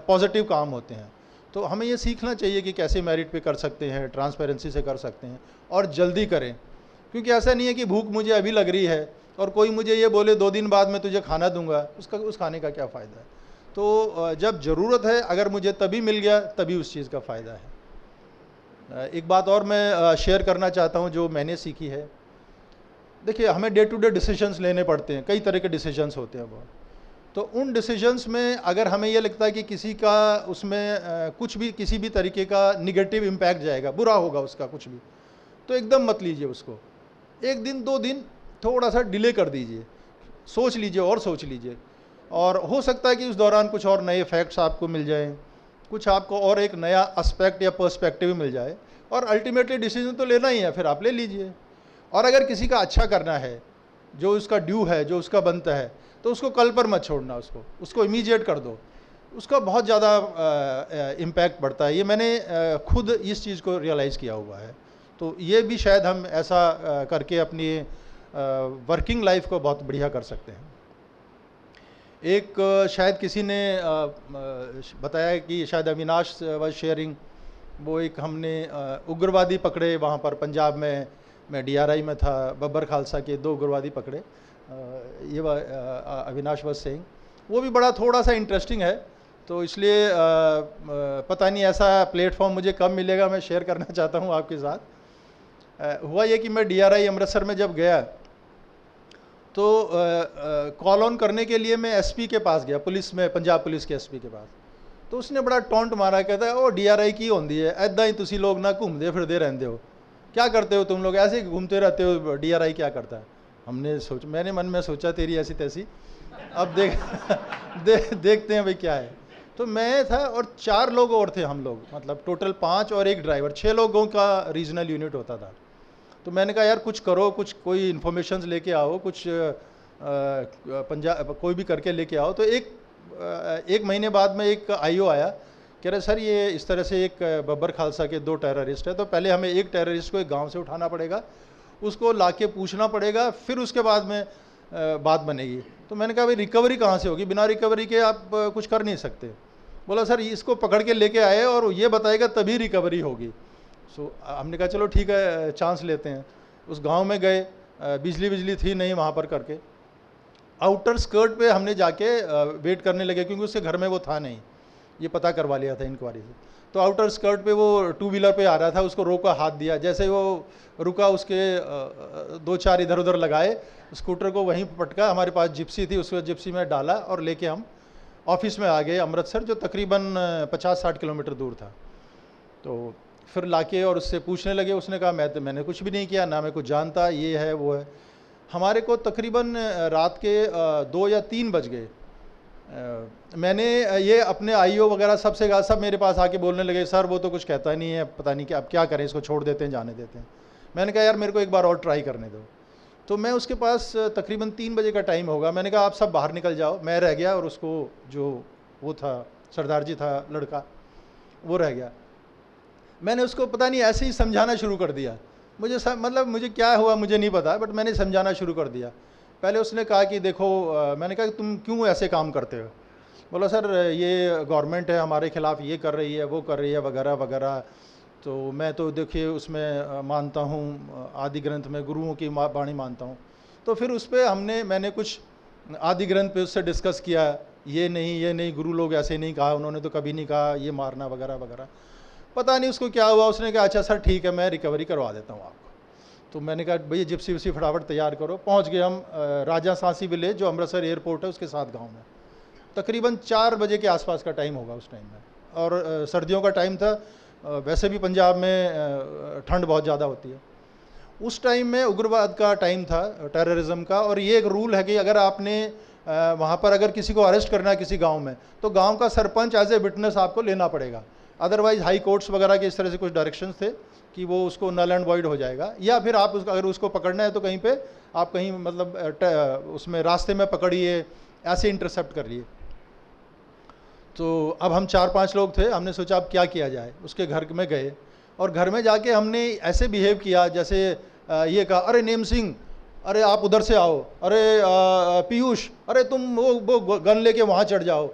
पॉजिटिव काम होते हैं। तो हमें ये सीखना चाहिए कि कैसे मेरिट पे कर सकते हैं, ट्रांसपेरेंसी से कर सकते हैं, और जल्दी करें। क्योंकि ऐसा नहीं है कि भूख मुझे अभी लग रही है और कोई मुझे ये बोले 2 दिन बाद मैं तुझे खाना दूंगा, उस खाने का क्या फ़ायदा है। तो जब ज़रूरत है, अगर मुझे तभी मिल गया तभी उस चीज़ का फ़ायदा है। एक बात और मैं शेयर करना चाहता हूँ जो मैंने सीखी है। देखिए हमें डे टू डे डिसीजंस लेने पड़ते हैं, कई तरह के डिसीजंस होते हैं बहुत। तो उन डिसीजंस में अगर हमें ये लगता है कि किसी का उसमें कुछ भी किसी भी तरीके का निगेटिव इम्पैक्ट जाएगा, बुरा होगा उसका कुछ भी, तो एकदम मत लीजिए उसको। 1 दिन 2 दिन थोड़ा सा डिले कर दीजिए, सोच लीजिए, और हो सकता है कि उस दौरान कुछ और नए फैक्ट्स आपको मिल जाएं, कुछ आपको और एक नया एस्पेक्ट या पर्सपेक्टिव मिल जाए, और अल्टीमेटली डिसीजन तो लेना ही है, फिर आप ले लीजिए। और अगर किसी का अच्छा करना है, जो उसका ड्यू है, जो उसका बनता है, तो उसको कल पर मत छोड़ना, उसको इमीडिएट कर दो, उसका बहुत ज़्यादा इम्पैक्ट बढ़ता है। ये मैंने खुद इस चीज़ को रियलाइज़ किया हुआ है। तो ये भी शायद हम ऐसा करके अपनी वर्किंग लाइफ को बहुत बढ़िया कर सकते हैं। एक शायद किसी ने बताया कि शायद अविनाश वाज शेयरिंग, वो एक हमने उग्रवादी पकड़े वहाँ पर पंजाब में, मैं DRI में था, बब्बर खालसा के 2 उग्रवादी पकड़े, ये अविनाश वाज सेइंग। वो भी बड़ा थोड़ा सा इंटरेस्टिंग है, तो इसलिए पता नहीं ऐसा प्लेटफॉर्म मुझे कब मिलेगा, मैं शेयर करना चाहता हूँ आपके साथ। हुआ ये कि मैं DRI अमृतसर में जब गया तो कॉल ऑन करने के लिए मैं SP के पास गया, पुलिस में, पंजाब पुलिस के SP के पास। तो उसने बड़ा टॉन्ट मारा, कहता है ओ DRI की होंदी है, ऐदा ही तुसी लोग ना घूमते फिरते रहते हो, क्या करते हो तुम लोग, ऐसे ही घूमते रहते हो, DRI क्या करता है। मैंने मन में सोचा तेरी ऐसी तैसी, अब देखते हैं भाई क्या है। तो मैं था और 4 लोग और थे हम लोग, मतलब टोटल 5 और 1 ड्राइवर, 6 लोगों का रीजनल यूनिट होता था। तो मैंने कहा यार कुछ करो, कुछ कोई इन्फॉर्मेशन लेके आओ, कुछ पंजाब कोई भी करके लेके आओ। तो एक महीने बाद में एक IO आया, कह रहे सर ये इस तरह से एक बब्बर खालसा के 2 टेररिस्ट है, तो पहले हमें एक टेररिस्ट को एक गांव से उठाना पड़ेगा, उसको लाके पूछना पड़ेगा, फिर उसके बाद में बात बनेगी। तो मैंने कहा भाई रिकवरी कहाँ से होगी, बिना रिकवरी के आप कुछ कर नहीं सकते। बोला सर इसको पकड़ के लेके आए और ये बताएगा तभी रिकवरी होगी। हमने कहा चलो ठीक है, चांस लेते हैं। उस गांव में गए, बिजली थी नहीं वहाँ पर करके, आउटर स्कर्ट पे हमने जाके वेट करने लगे, क्योंकि उसके घर में वो था नहीं, ये पता करवा लिया था इंक्वायरी से। तो आउटर स्कर्ट पे वो 2 व्हीलर पे आ रहा था, उसको रोका, हाथ दिया, जैसे वो रुका उसके 2-4 इधर उधर लगाए, स्कूटर को वहीं पटका, हमारे पास जिप्सी थी, उसको जिप्सी में डाला और लेके हम ऑफिस में आ गए अमृतसर, जो तकरीबन 50-60 किलोमीटर दूर था। तो फिर लाके और उससे पूछने लगे, उसने कहा मैंने कुछ भी नहीं किया, ना मैं कुछ जानता, ये है वो है। हमारे को तकरीबन रात के 2 या 3 बज गए। मैंने ये अपने IO वगैरह सबसे कहा, सब मेरे पास आके बोलने लगे सर वो तो कुछ कहता नहीं है, पता नहीं कि अब क्या करें, इसको छोड़ देते हैं, जाने देते हैं। मैंने कहा यार मेरे को एक बार और ट्राई करने दो। तो मैं उसके पास तकरीबन 3 बजे का टाइम होगा, मैंने कहा आप सब बाहर निकल जाओ, मैं रह गया और उसको जो वो था सरदार जी था लड़का, वो रह गया। मैंने उसको पता नहीं ऐसे ही समझाना शुरू कर दिया, मुझे क्या हुआ मुझे नहीं पता, बट मैंने समझाना शुरू कर दिया पहले उसने कहा कि देखो मैंने कहा कि तुम क्यों ऐसे काम करते हो? बोला सर ये गवर्नमेंट है हमारे खिलाफ़, ये कर रही है, वो कर रही है, वगैरह वगैरह। तो मैं तो देखिए उसमें मानता हूँ, आदि ग्रंथ में गुरुओं की वाणी मानता हूँ। तो फिर उस पर मैंने कुछ आदि ग्रंथ पे उससे डिस्कस किया, ये नहीं, गुरु लोग ऐसे नहीं कहा, उन्होंने तो कभी नहीं कहा ये मारना वगैरह वगैरह। पता नहीं उसको क्या हुआ, उसने कहा अच्छा सर ठीक है मैं रिकवरी करवा देता हूँ आपको। तो मैंने कहा भैया जिप्सी उसी फटाफट तैयार करो। पहुँच गए हम राजा सांसी विलेज, जो अमृतसर एयरपोर्ट है उसके साथ गाँव में। तकरीबन 4 बजे के आसपास का टाइम होगा उस टाइम में, और सर्दियों का टाइम था। वैसे भी पंजाब में ठंड बहुत ज़्यादा होती है। उस टाइम में उग्रवाद का टाइम था, टेररिज्म का, और ये एक रूल है कि अगर आपने वहाँ पर अगर किसी को अरेस्ट करना है किसी गांव में, तो गांव का सरपंच एज ए विटनेस आपको लेना पड़ेगा। अदरवाइज हाई कोर्ट्स वगैरह के इस तरह से कुछ डायरेक्शंस थे कि वो उसको नल एंड वॉइड हो जाएगा, या फिर आप अगर उसको पकड़ना है तो कहीं पे आप कहीं मतलब उसमें रास्ते में पकड़िए, ऐसे इंटरसेप्ट करिए। तो अब हम 4-5 लोग थे, हमने सोचा अब क्या किया जाए। उसके घर में गए और घर में जाके हमने ऐसे बिहेव किया जैसे ये कहा, अरे नेम सिंह, अरे आप उधर से आओ, अरे पीयूष, अरे तुम वो गन लेके वहाँ चढ़ जाओ,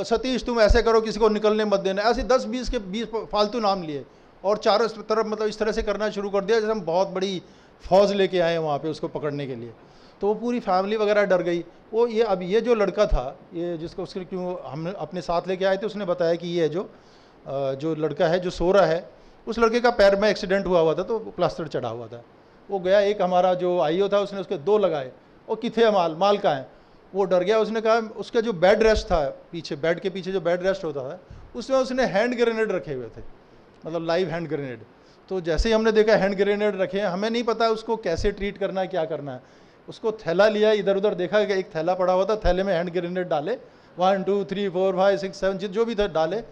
सतीश तुम ऐसे करो, किसी को निकलने मत देना। ऐसे 10-20 के 20 फालतू नाम लिए और चारों तरफ मतलब इस तरह से करना शुरू कर दिया जैसे हम बहुत बड़ी फौज लेके आए वहाँ पे उसको पकड़ने के लिए। तो वो पूरी फैमिली वगैरह डर गई। वो ये जो लड़का था, ये जिसको उसके क्यों हम अपने साथ लेके आए थे, उसने बताया कि ये जो लड़का है जो सो रहा है, उस लड़के का पैर में एक्सीडेंट हुआ था तो प्लास्टर चढ़ा हुआ था। वो गया, एक हमारा जो आईओ था उसने उसके 2 लगाए, वो किथे माल का है। वो डर गया, उसने कहा उसका जो बेड रेस्ट था पीछे, बेड के पीछे जो बेड रेस्ट होता था उसमें उसने हैंड ग्रेनेड रखे हुए थे, मतलब लाइव हैंड ग्रेनेड। तो जैसे ही हमने देखा हैंड ग्रेनेड रखे हैं, हमें नहीं पता उसको कैसे ट्रीट करना है, क्या करना है। उसको थैला लिया, इधर उधर देखा कि एक थैला पड़ा हुआ था, थैले में हैंड ग्रेनेड डाले, 1 2 3 4 5 6 7 जो भी था डाले,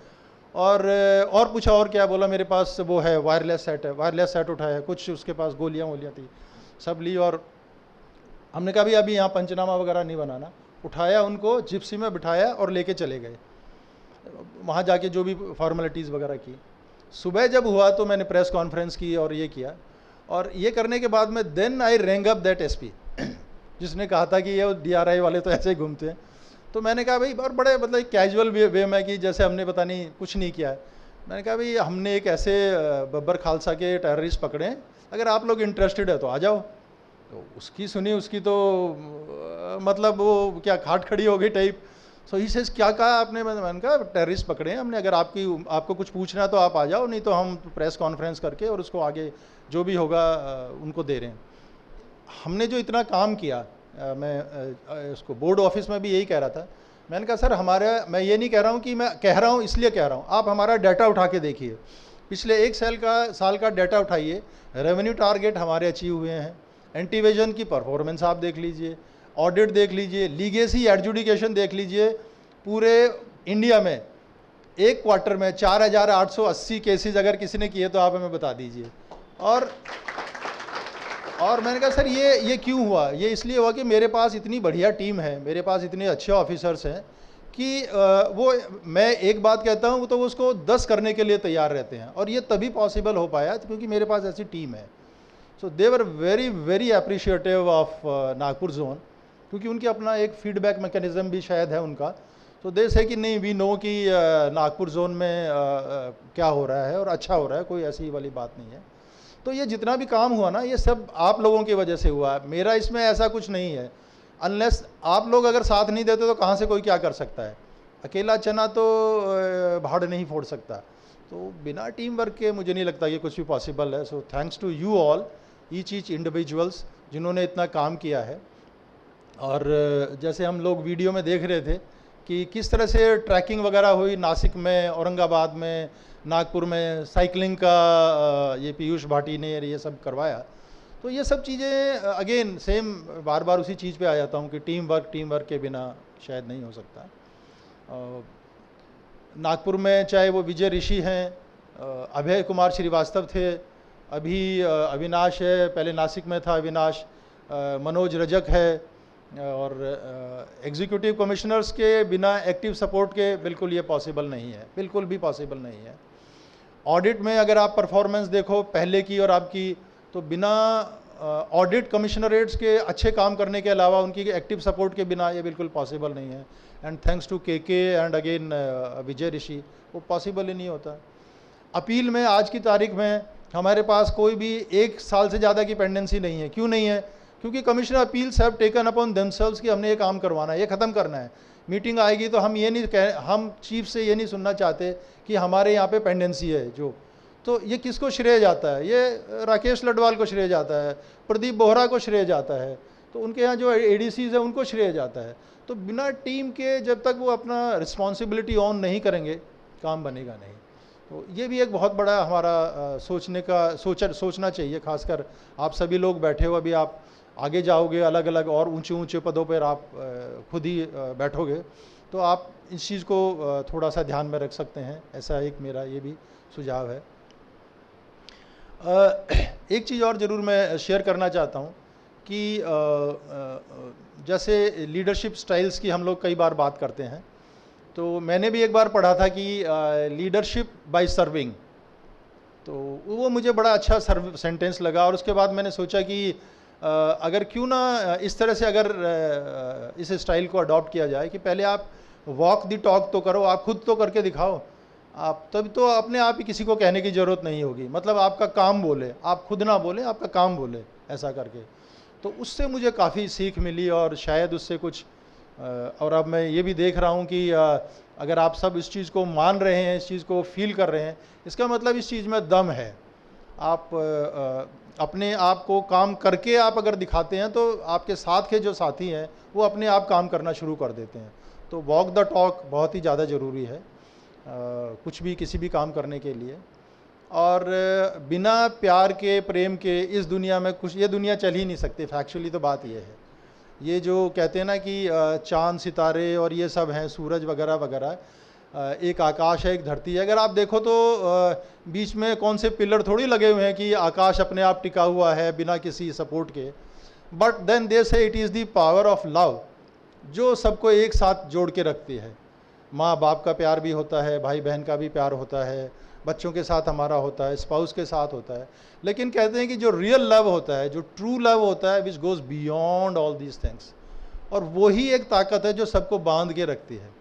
और पूछा और क्या, बोला मेरे पास वो है वायरलेस सेट है, वायरलेस सेट उठाया, कुछ उसके पास गोलियाँ वोलियाँ थी, सब ली। और हमने कहा भी अभी यहाँ पंचनामा वगैरह नहीं बनाना। उठाया, उनको जिप्सी में बिठाया और लेके चले गए। वहाँ जाके जो भी फॉर्मेलिटीज़ वगैरह की। सुबह जब हुआ तो मैंने प्रेस कॉन्फ्रेंस की और ये किया, और ये करने के बाद में then I rang up that SP जिसने कहा था कि ये DRI वाले तो ऐसे ही घूमते हैं। तो मैंने कहा भाई, और बड़े मतलब कैजुअल वे में कि जैसे हमने पता नहीं कुछ नहीं किया है। मैंने कहा भाई हमने एक ऐसे बब्बर खालसा के टेररिस्ट पकड़े हैं, अगर आप लोग इंटरेस्टेड है तो आ जाओ। तो उसकी सुनी, उसकी तो मतलब वो क्या खाट खड़ी हो गई टाइप। सो ही सेज क्या कहा आपने? मैंने कहा टेररिस्ट पकड़े हैं हमने, अगर आपको कुछ पूछना है तो आप आ जाओ, नहीं तो हम प्रेस कॉन्फ्रेंस करके और उसको आगे जो भी होगा उनको दे रहे हैं। हमने जो इतना काम किया, मैं उसको बोर्ड ऑफिस में भी यही कह रहा था। मैंने कहा सर मैं ये नहीं कह रहा हूँ कि मैं कह रहा हूँ इसलिए कह रहा हूँ, आप हमारा डाटा उठा के देखिए, पिछले 1 साल का डाटा उठाइए, रेवेन्यू टारगेट हमारे अचीव हुए हैं, एंटीवेजन की परफॉर्मेंस आप देख लीजिए, ऑडिट देख लीजिए, लीगेसी एडजुडिकेशन देख लीजिए। पूरे इंडिया में एक क्वार्टर में 4880 केसेस अगर किसी ने किए तो आप हमें बता दीजिए। और मैंने कहा सर ये क्यों हुआ? ये इसलिए हुआ कि मेरे पास इतनी बढ़िया टीम है, मेरे पास इतने अच्छे ऑफिसर्स हैं कि वो, मैं एक बात कहता हूँ तो वो उसको 10 करने के लिए तैयार रहते हैं, और ये तभी पॉसिबल हो पाया क्योंकि मेरे पास ऐसी टीम है। So they were very very appreciative of Nagpur zone, क्योंकि उनके अपना एक फीडबैक मैकेनिज्म भी शायद है उनका। तो दे से कि नहीं, वी नो कि नागपुर जोन में क्या हो रहा है और अच्छा हो रहा है, कोई ऐसी वाली बात नहीं है। तो ये जितना भी काम हुआ ना, ये सब आप लोगों की वजह से हुआ है, मेरा इसमें ऐसा कुछ नहीं है। अनलेस आप लोग अगर साथ नहीं देते तो कहाँ से कोई क्या कर सकता है? अकेला चना तो भाड़ नहीं फोड़ सकता। तो बिना टीम वर्क के मुझे नहीं लगता ये कुछ भी पॉसिबल है। So thanks to you all, each individuals जिन्होंने इतना काम किया है। और जैसे हम लोग वीडियो में देख रहे थे कि किस तरह से ट्रैकिंग वगैरह हुई नासिक में, औरंगाबाद में, नागपुर में, साइकिलिंग का ये पीयूष भाटी ने ये सब करवाया। तो ये सब चीज़ें अगेन सेम बार बार उसी चीज़ पे आ जाता हूँ कि टीम वर्क के बिना शायद नहीं हो सकता। नागपुर में चाहे वो विजय ऋषि हैं, अभय कुमार श्रीवास्तव थे, अभी अविनाश है, पहले नासिक में था अविनाश, मनोज रजक है, और एग्जीक्यूटिव कमिश्नर्स के बिना एक्टिव सपोर्ट के बिल्कुल ये पॉसिबल नहीं है, बिल्कुल भी पॉसिबल नहीं है। ऑडिट में अगर आप परफॉर्मेंस देखो पहले की और आपकी, तो बिना ऑडिट कमिश्नरेट्स के अच्छे काम करने के अलावा उनकी एक्टिव सपोर्ट के बिना ये बिल्कुल पॉसिबल नहीं है। एंड थैंक्स टू के एंड अगेन विजय ऋषि, वो पॉसिबल ही नहीं होता। अपील में आज की तारीख में हमारे पास कोई भी 1 साल से ज़्यादा की पेंडेंसी नहीं है। क्यों नहीं है? क्योंकि commissioner appeals have taken upon themselves कि हमने ये काम करवाना है, ये ख़त्म करना है। मीटिंग आएगी तो हम चीफ से ये नहीं सुनना चाहते कि हमारे यहाँ पे पेंडेंसी है जो, तो ये किसको श्रेय जाता है? ये राकेश लडवाल को श्रेय जाता है, प्रदीप बोहरा को श्रेय जाता है, तो उनके यहाँ जो एडीसीज है उनको श्रेय जाता है। तो बिना टीम के जब तक वो अपना रिस्पॉन्सिबिलिटी ऑन नहीं करेंगे काम बनेगा नहीं। तो ये भी एक बहुत बड़ा हमारा सोचना चाहिए। खासकर आप सभी लोग बैठे हो, अभी आप आगे जाओगे अलग अलग और ऊंचे ऊंचे पदों पर आप खुद ही बैठोगे, तो आप इस चीज़ को थोड़ा सा ध्यान में रख सकते हैं। ऐसा एक मेरा ये भी सुझाव है। एक चीज़ और ज़रूर मैं शेयर करना चाहता हूँ कि जैसे लीडरशिप स्टाइल्स की हम लोग कई बार बात करते हैं, तो मैंने भी एक बार पढ़ा था कि लीडरशिप बाय सर्विंग, तो वो मुझे बड़ा अच्छा सेंटेंस लगा। और उसके बाद मैंने सोचा कि अगर क्यों ना इस तरह से अगर इस स्टाइल को अडॉप्ट किया जाए कि पहले आप वॉक द टॉक तो करो, आप खुद तो करके दिखाओ, आप तब तो अपने आप ही किसी को कहने की ज़रूरत नहीं होगी। मतलब आपका काम बोले, आप खुद ना बोले, आपका काम बोले, ऐसा करके। तो उससे मुझे काफ़ी सीख मिली और शायद उससे कुछ और अब मैं ये भी देख रहा हूँ कि अगर आप सब इस चीज़ को मान रहे हैं, इस चीज़ को फील कर रहे हैं, इसका मतलब इस चीज़ में दम है। आप अपने आप को काम करके आप अगर दिखाते हैं तो आपके साथ के जो साथी हैं वो अपने आप काम करना शुरू कर देते हैं। तो वॉक द टॉक बहुत ही ज़्यादा ज़रूरी है कुछ भी किसी भी काम करने के लिए। और बिना प्यार के, प्रेम के इस दुनिया में कुछ, ये दुनिया चल ही नहीं सकती। फैक्चुअली तो बात ये है, ये जो कहते हैं ना कि चांद सितारे और ये सब हैं, सूरज वगैरह वगैरह, एक आकाश है एक धरती है। अगर आप देखो तो बीच में कौन से पिलर थोड़ी लगे हुए हैं कि आकाश अपने आप टिका हुआ है बिना किसी सपोर्ट के। बट देन दे से it is the power of love जो सबको एक साथ जोड़ के रखती है। माँ बाप का प्यार भी होता है, भाई बहन का भी प्यार होता है, बच्चों के साथ हमारा होता है, स्पाउस के साथ होता है। लेकिन कहते हैं कि जो रियल लव होता है, जो ट्रू लव होता है, विच goes beyond all these things, और वही एक ताकत है जो सबको बांध के रखती है।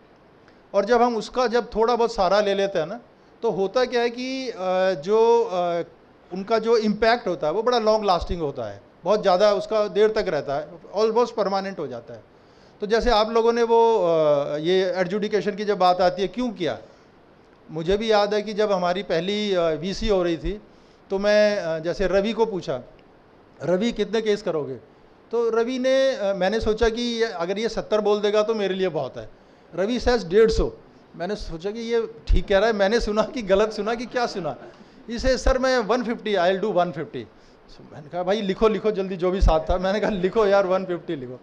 और जब हम उसका जब थोड़ा बहुत सहारा ले लेते हैं ना, तो होता क्या है कि उनका जो इम्पैक्ट होता है वो बड़ा लॉन्ग लास्टिंग होता है, बहुत ज़्यादा उसका देर तक रहता है, ऑलमोस्ट परमानेंट हो जाता है। तो जैसे आप लोगों ने वो ये एडजुडिकेशन की जब बात आती है क्यों किया, मुझे भी याद है कि जब हमारी पहली वीसी हो रही थी तो मैं जैसे रवि को पूछा, रवि कितने केस करोगे? तो रवि ने, मैंने सोचा कि अगर ये 70 बोल देगा तो मेरे लिए बहुत है। रवि सेज 150। मैंने सोचा कि ये ठीक कह रहा है, मैंने सुना कि गलत सुना कि क्या सुना। इसे सर मैं 150, आई विल डू 150। मैंने कहा भाई लिखो लिखो जल्दी, जो भी साथ था, मैंने कहा लिखो यार 150 लिखो।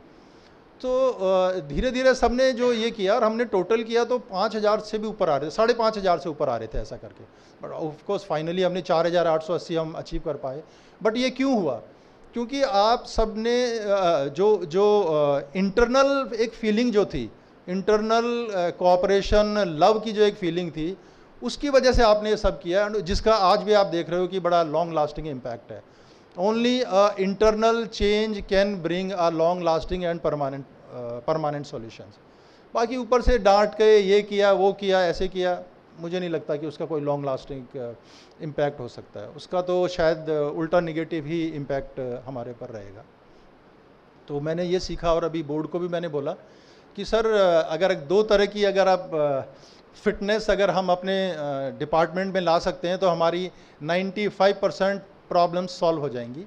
तो धीरे धीरे सबने जो ये किया और हमने टोटल किया तो 5000 से भी ऊपर आ रहे थे, 5500 से ऊपर आ रहे थे ऐसा करके। बट ऑफ कोर्स फाइनली हमने 4880 हम अचीव कर पाए। बट ये क्यों हुआ? क्योंकि आप सब ने जो इंटरनल एक फीलिंग जो थी, इंटरनल कोऑपरेशन, लव की जो एक फीलिंग थी, उसकी वजह से आपने ये सब किया, जिसका आज भी आप देख रहे हो कि बड़ा लॉन्ग लास्टिंग इम्पैक्ट है। Only internal change can bring a long lasting and permanent solutions. बाकी ऊपर से डांट के ये किया वो किया ऐसे किया, मुझे नहीं लगता कि उसका कोई लॉन्ग लास्टिंग इम्पैक्ट हो सकता है। उसका तो शायद उल्टा निगेटिव ही इम्पैक्ट हमारे पर रहेगा। तो मैंने ये सीखा और अभी बोर्ड को भी मैंने बोला कि सर अगर 2 तरह की अगर आप फिटनेस अगर हम अपने डिपार्टमेंट में ला सकते हैं तो हमारी 95% प्रॉब्लम्स सॉल्व हो जाएंगी।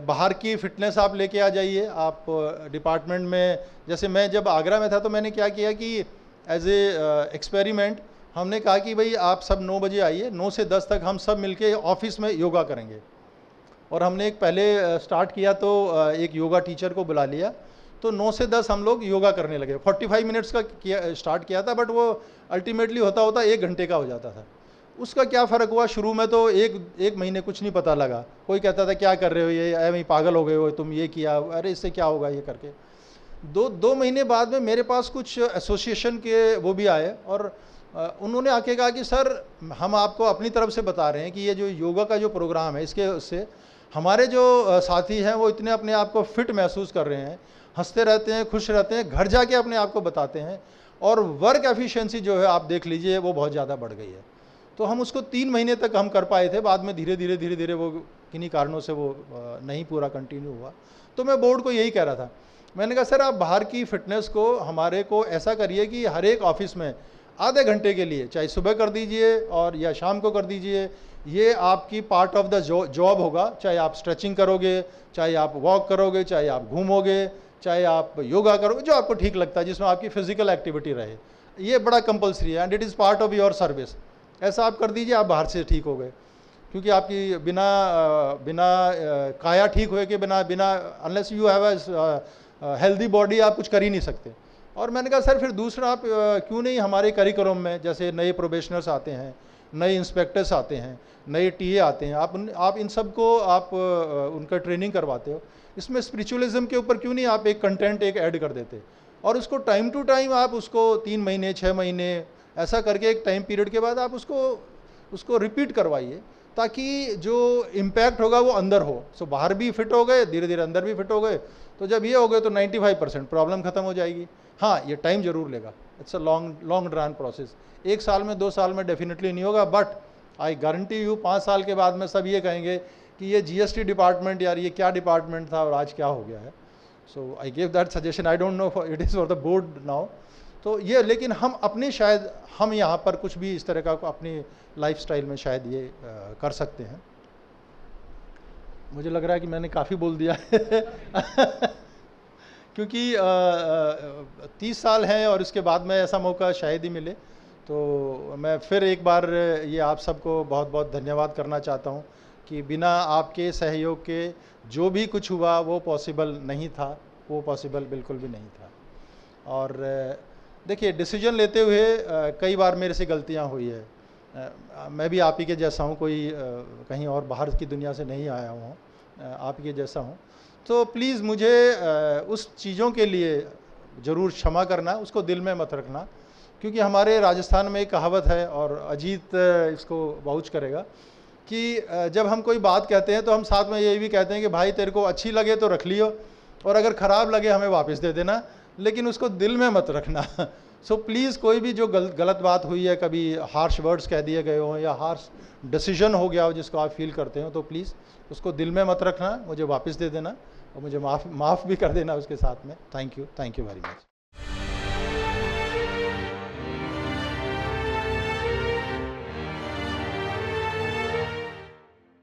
बाहर की फिटनेस आप लेके आ जाइए आप डिपार्टमेंट में। जैसे मैं जब आगरा में था तो मैंने क्या किया कि एज ए एक्सपेरिमेंट हमने कहा कि भाई आप सब 9 बजे आइए, 9 से 10 तक हम सब मिलके ऑफिस में योगा करेंगे। और हमने एक पहले स्टार्ट किया तो एक योगा टीचर को बुला लिया, तो 9 से 10 हम लोग योगा करने लगे। 45 मिनट्स का स्टार्ट किया था, बट वो अल्टीमेटली होता होता 1 घंटे का हो जाता था। उसका क्या फ़र्क हुआ, शुरू में तो एक महीने कुछ नहीं पता लगा। कोई कहता था क्या कर रहे हो ये, अरे पागल हो गए हो तुम, ये किया, अरे इससे क्या होगा ये करके। 2 महीने बाद में मेरे पास कुछ एसोसिएशन के वो भी आए और उन्होंने आके कहा कि सर हम आपको अपनी तरफ से बता रहे हैं कि ये जो योगा का जो प्रोग्राम है इसके उससे हमारे जो साथी हैं वो इतने अपने आप को फिट महसूस कर रहे हैं, हंसते रहते हैं, खुश रहते हैं, घर जाके अपने आप को बताते हैं, और वर्क एफिशिएंसी जो है आप देख लीजिए वो बहुत ज़्यादा बढ़ गई है। तो हम उसको 3 महीने तक हम कर पाए थे, बाद में धीरे धीरे वो किन्हीं कारणों से वो नहीं पूरा कंटिन्यू हुआ। तो मैं बोर्ड को यही कह रहा था, मैंने कहा सर आप बाहर की फिटनेस को हमारे को ऐसा करिए कि हर एक ऑफिस में आधे घंटे के लिए, चाहे सुबह कर दीजिए और या शाम को कर दीजिए, ये आपकी पार्ट ऑफ द जॉब होगा। चाहे आप स्ट्रेचिंग करोगे, चाहे आप वॉक करोगे, चाहे आप घूमोगे, चाहे आप योगा करोगे, जो आपको ठीक लगता है जिसमें आपकी फिजिकल एक्टिविटी रहे, ये बड़ा कंपलसरी है and it is part of your service. ऐसा आप कर दीजिए, आप बाहर से ठीक हो गए, क्योंकि आपकी बिना काया ठीक हुए के बिना unless you have a healthy body आप कुछ कर ही नहीं सकते। और मैंने कहा सर फिर दूसरा आप क्यों नहीं हमारे करिकुलम में, जैसे नए प्रोबेशनर्स आते हैं, नए इंस्पेक्टर्स आते हैं, नए टीए आते हैं, आप इन सब को आप उनका ट्रेनिंग करवाते हो, इसमें स्पिरिचुअलिज्म के ऊपर क्यों नहीं आप एक कंटेंट एक ऐड कर देते, और उसको टाइम टू टाइम आप उसको 3 महीने 6 महीने ऐसा करके एक टाइम पीरियड के बाद आप उसको रिपीट करवाइए, ताकि जो इम्पैक्ट होगा वो अंदर हो। सो बाहर भी फिट हो गए, धीरे धीरे अंदर भी फिट हो गए, तो जब ये हो गए तो 95% प्रॉब्लम खत्म हो जाएगी। हाँ, ये टाइम जरूर लेगा, it's a long run process, 1 साल में 2 साल में डेफिनेटली नहीं होगा, बट आई गारंटी यू 5 साल के बाद में सब ये कहेंगे कि ये जीएसटी डिपार्टमेंट, यार ये क्या डिपार्टमेंट था और आज क्या हो गया है। So I give that suggestion, I don't know it is for the board now. तो ये, लेकिन हम अपने शायद हम यहाँ पर कुछ भी इस तरह का अपनी लाइफस्टाइल में शायद ये कर सकते हैं। मुझे लग रहा है कि मैंने काफ़ी बोल दिया है क्योंकि 30 साल हैं और इसके बाद में ऐसा मौका शायद ही मिले। तो मैं फिर एक बार ये आप सबको बहुत बहुत धन्यवाद करना चाहता हूँ कि बिना आपके सहयोग के जो भी कुछ हुआ वो पॉसिबल नहीं था, वो पॉसिबल बिल्कुल भी नहीं था। और देखिए, डिसीजन लेते हुए कई बार मेरे से गलतियाँ हुई है, मैं भी आप ही के जैसा हूँ, कोई कहीं और बाहर की दुनिया से नहीं आया हूँ, आप ही के जैसा हूँ। तो प्लीज़ मुझे उस चीज़ों के लिए ज़रूर क्षमा करना, उसको दिल में मत रखना, क्योंकि हमारे राजस्थान में एक कहावत है और अजीत इसको वाउच करेगा कि जब हम कोई बात कहते हैं तो हम साथ में ये भी कहते हैं कि भाई तेरे को अच्छी लगे तो रख लियो, और अगर ख़राब लगे हमें वापस दे देना, लेकिन उसको दिल में मत रखना। सो प्लीज़ कोई भी जो गलत बात हुई है, कभी हार्श वर्ड्स कह दिए गए हों या हार्श डिसीजन हो गया हो जिसको आप फील करते हो, तो प्लीज़ उसको दिल में मत रखना, मुझे वापस दे देना और मुझे माफ़ भी कर देना उसके साथ में। Thank you very much.